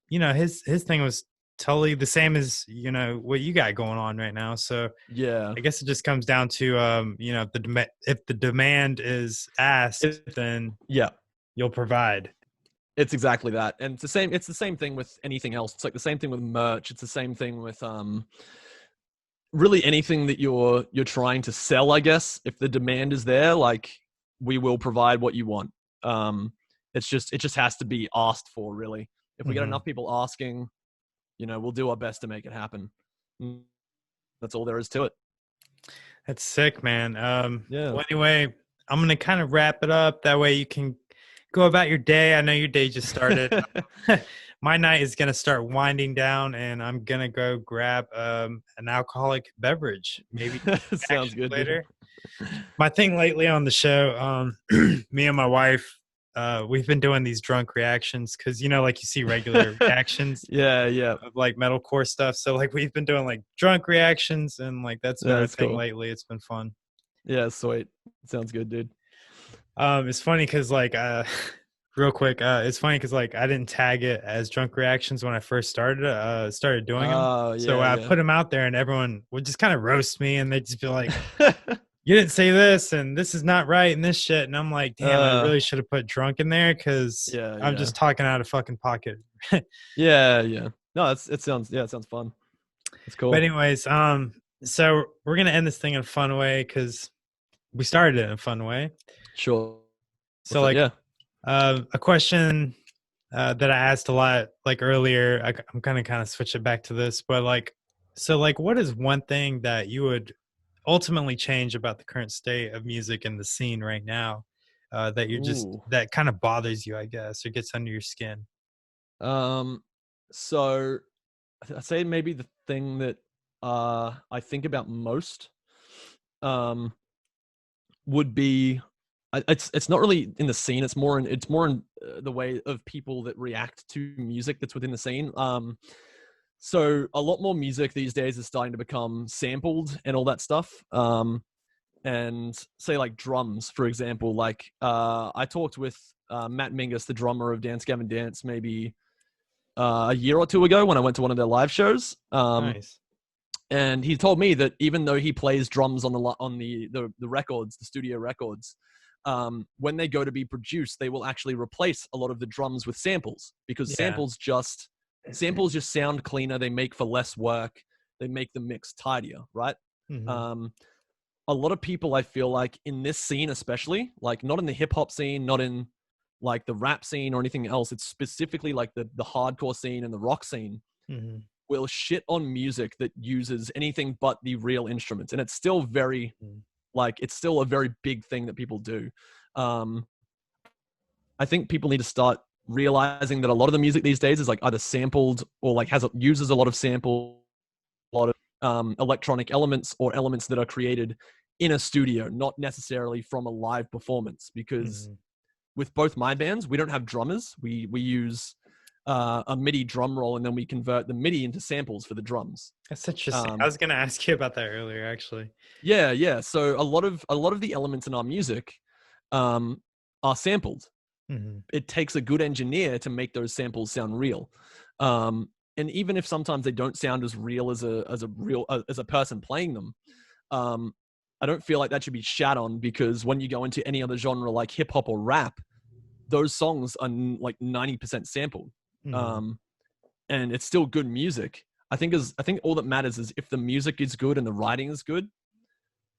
his thing was totally the same as what you got going on right now. So Yeah. I guess it just comes down to if the demand is asked, then Yeah. you'll provide. It's exactly that. And it's the same thing with anything else. It's like the same thing with merch. It's the same thing with really anything that you're trying to sell, I guess. If the demand is there, like we will provide what you want. It just has to be asked for, really. If we get enough people asking, we'll do our best to make it happen. That's all there is to it. That's sick, man. Yeah. Well, anyway, I'm gonna kind of wrap it up. That way you can go about your day. I know your day just started. My night is gonna start winding down, and I'm gonna go grab an alcoholic beverage. Maybe Sounds good later. My thing lately on the show, me and my wife, we've been doing these drunk reactions because like you see regular reactions Yeah. of like metalcore stuff. So like we've been doing like drunk reactions, and like that's been our thing lately. It's been fun. Yeah, sweet. Sounds good, dude. It's funny because like real quick, it's funny because like I didn't tag it as drunk reactions when I first started doing them. So I put them out there, and everyone would just kind of roast me, and they'd just be like, you didn't say this, and this is not right, and this shit. And I'm like, damn, I really should have put drunk in there because I'm just talking out of fucking pocket. Yeah. No, it sounds fun. It's cool. But anyways, So we're gonna end this thing in a fun way because we started it in a fun way. Sure. So like, Yeah. a question that I asked a lot like earlier. I'm gonna kind of switch it back to this, but like, so like, what is one thing that you would ultimately change about the current state of music in the scene right now, that you're just Ooh. that kind of bothers you, I guess, or gets under your skin? So I'd say maybe the thing that I think about most um would be it's not really in the scene. It's more in the way of people that react to music that's within the scene. So a lot more music these days is starting to become sampled and all that stuff. And say like drums, for example. Like I talked with Matt Mingus, the drummer of Dance Gavin Dance, maybe a year or two ago when I went to one of their live shows. Nice. And he told me that even though he plays drums on the records, the studio records, when they go to be produced, they will actually replace a lot of the drums with samples because Yeah. samples just sound cleaner. They make for less work. They make the mix tidier, right? Mhm. A lot of people, I feel like in this scene, especially like not in the hip hop scene, not in like the rap scene or anything else. It's specifically like the hardcore scene and the rock scene Mhm. will shit on music that uses anything but the real instruments. And it's still very Mhm. like, it's still a very big thing that people do. I think people need to start realizing that a lot of the music these days is like either sampled or like uses a lot of sample, a lot of electronic elements or elements that are created in a studio, not necessarily from a live performance. Because Mhm. with both my bands, we don't have drummers. We use a MIDI drum roll, and then we convert the MIDI into samples for the drums. That's interesting. I was gonna ask you about that earlier, actually. Yeah. So a lot of the elements in our music are sampled. Mhm. It takes a good engineer to make those samples sound real. And even if sometimes they don't sound as real as a person playing them, I don't feel like that should be shat on, because when you go into any other genre like hip hop or rap, those songs are like 90% sampled. Mhm. Um, and it's still good music. I think all that matters is if the music is good and the writing is good.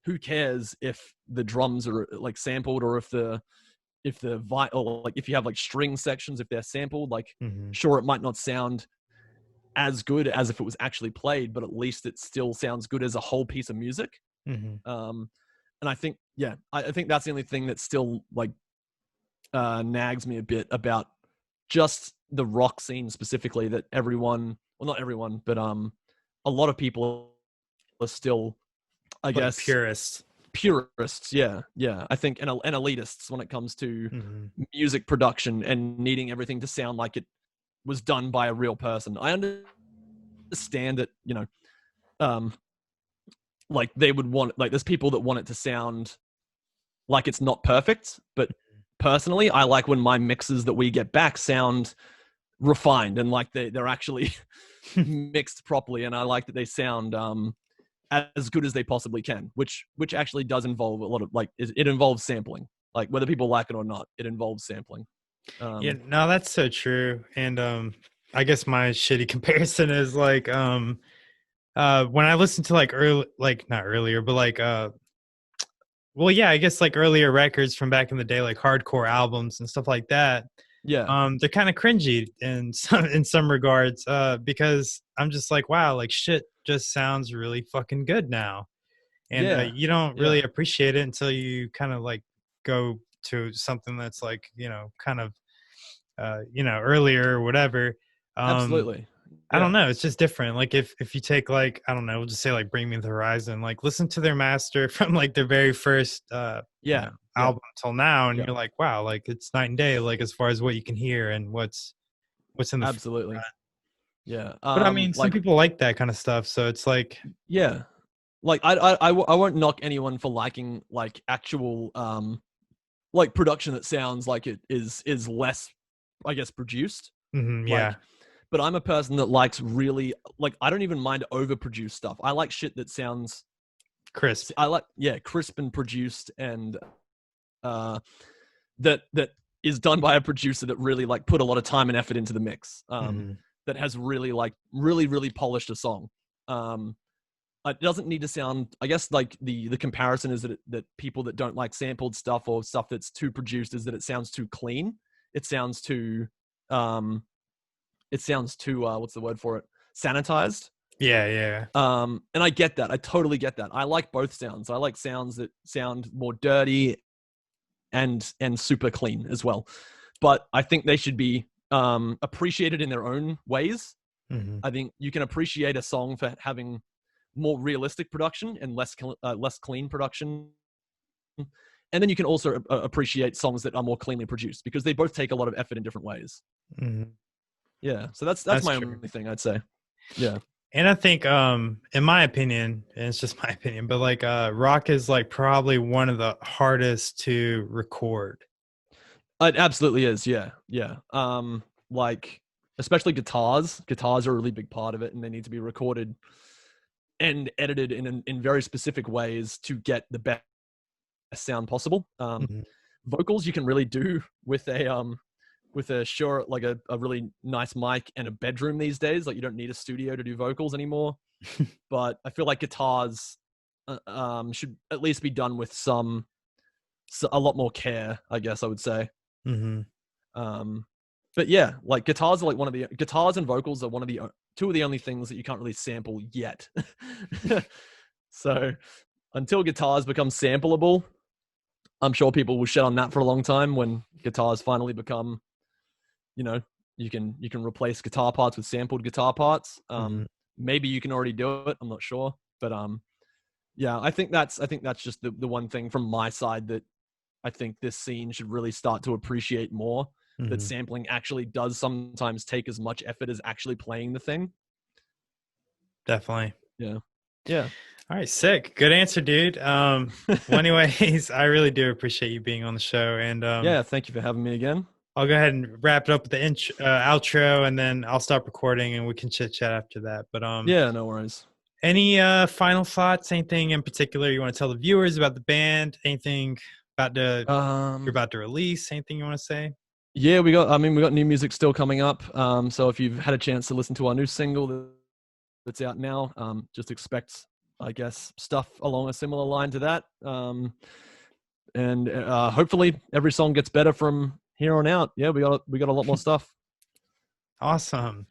Who cares if the drums are like sampled, or if or like if you have like string sections, if they're sampled, like Mhm. sure, it might not sound as good as if it was actually played, but at least it still sounds good as a whole piece of music. Mhm. Um, and I think, yeah, I think that's the only thing that still like nags me a bit about just the rock scene specifically, that everyone, well, not everyone, but a lot of people are still, I Like guess, purists. purists. Yeah. I think and elitists when it comes to Mhm. music production and needing everything to sound like it was done by a real person. I understand that, um, like they would want, like there's people that want it to sound like it's not perfect, but personally, I like when my mixes that we get back sound refined and like they're actually mixed properly, and I like that they sound as good as they possibly can, which actually does involve a lot of like it involves sampling. Like whether people like it or not, it involves sampling. Yeah, Um, no, that's so true. And I guess my shitty comparison is like when I listen to like early, like not earlier, but like well, yeah, I guess like earlier records from back in the day, like hardcore albums and stuff like that. yeah, They're kind of cringy in some regards, because I'm just like, wow, like shit just sounds really fucking good now, and yeah, you don't yeah, really appreciate it until you kind of like go to something that's like, kind of earlier or whatever. um absolutely, I don't yeah, know, it's just different. Like if you take like, I don't know, we'll just say like Bring Me the Horizon, like listen to their master from like their very first yeah, yeah, album till now, and yeah, you're like, wow, like it's night and day, like as far as what you can hear and what's in the absolutely, yeah. but I mean, some Like, people like that kind of stuff, so it's like, yeah, like I won't knock anyone for liking like actual like production that sounds like it is less, I guess, produced. mhm, yeah, Like, but I'm a person that likes really, like, I don't even mind overproduced stuff. I like shit that sounds, crisp. I like, yeah, crisp and produced, and uh that is done by a producer that really like put a lot of time and effort into the mix. Mhm. That has really like really polished a song. Um it doesn't need to sound, I guess, like the comparison is that people that don't like sampled stuff or stuff that's too produced is that it sounds too clean. It sounds too what's the word for it? Sanitized. Yeah. And I get that. I totally get that. I like both sounds. I like sounds that sound more dirty and super clean as well. But I think they should be appreciated in their own ways. Mm-hmm. I think you can appreciate a song for having more realistic production and less clean production. And then you can also appreciate songs that are more cleanly produced because they both take a lot of effort in different ways. Mm-hmm. Yeah. So that's my true. only thing I'd say. Yeah. And I think, in my opinion, and it's just my opinion, but like, rock is like probably one of the hardest to record. It absolutely is. Yeah. Like, especially guitars. Guitars are a really big part of it, and they need to be recorded and edited in very specific ways to get the best sound possible. Mm-hmm. Vocals you can really do with a really nice mic and a bedroom these days. Like, you don't need a studio to do vocals anymore. But I feel like guitars should at least be done with a lot more care, I guess I would say. Mm-hmm. But yeah, like guitars and vocals are two of the only things that you can't really sample yet. So until guitars become sampleable, I'm sure people will shit on that for a long time when guitars finally become, you can replace guitar parts with sampled guitar parts. Maybe you can already do it. I'm not sure. But yeah, I think that's just the one thing from my side that I think this scene should really start to appreciate more. Mm-hmm. That sampling actually does sometimes take as much effort as actually playing the thing. Definitely. Yeah. All right, sick. Good answer, dude. Well, anyways, I really do appreciate you being on the show. And yeah, thank you for having me again. I'll go ahead and wrap it up with the outro, and then I'll stop recording, and we can chit chat after that. But yeah, no worries. Any final thoughts? Anything in particular you want to tell the viewers about the band? Anything you're about to release? Anything you want to say? Yeah, we got new music still coming up. So if you've had a chance to listen to our new single that's out now, just expect, I guess, stuff along a similar line to that. And hopefully every song gets better from here on out. Yeah, we got a lot more stuff. Awesome.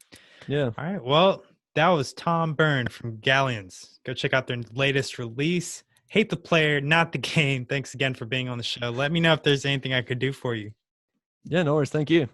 Yeah. All right. Well, that was Tom Byrne from Galleons. Go check out their latest release. Hate the player, not the game. Thanks again for being on the show. Let me know if there's anything I could do for you. Yeah, no worries. Thank you.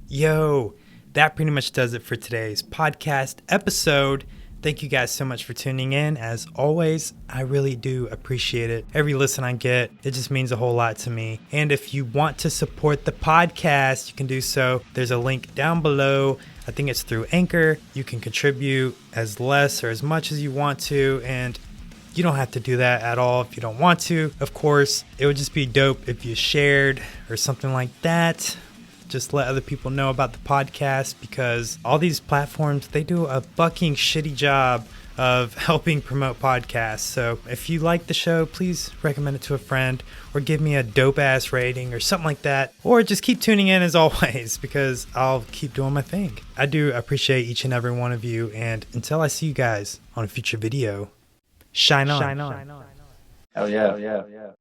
Yo, that pretty much does it for today's podcast episode. Thank you guys so much for tuning in. As always, I really do appreciate it. Every listen I get, it just means a whole lot to me. And if you want to support the podcast, you can do so. There's a link down below. I think it's through Anchor. You can contribute as less or as much as you want to, and you don't have to do that at all if you don't want to. Of course, it would just be dope if you shared or something like that. Just let other people know about the podcast, because all these platforms, they do a fucking shitty job of helping promote podcasts. So if you like the show, please recommend it to a friend, or give me a dope ass rating or something like that. Or just keep tuning in as always, because I'll keep doing my thing. I do appreciate each and every one of you. And until I see you guys on a future video, shine on. Hell yeah.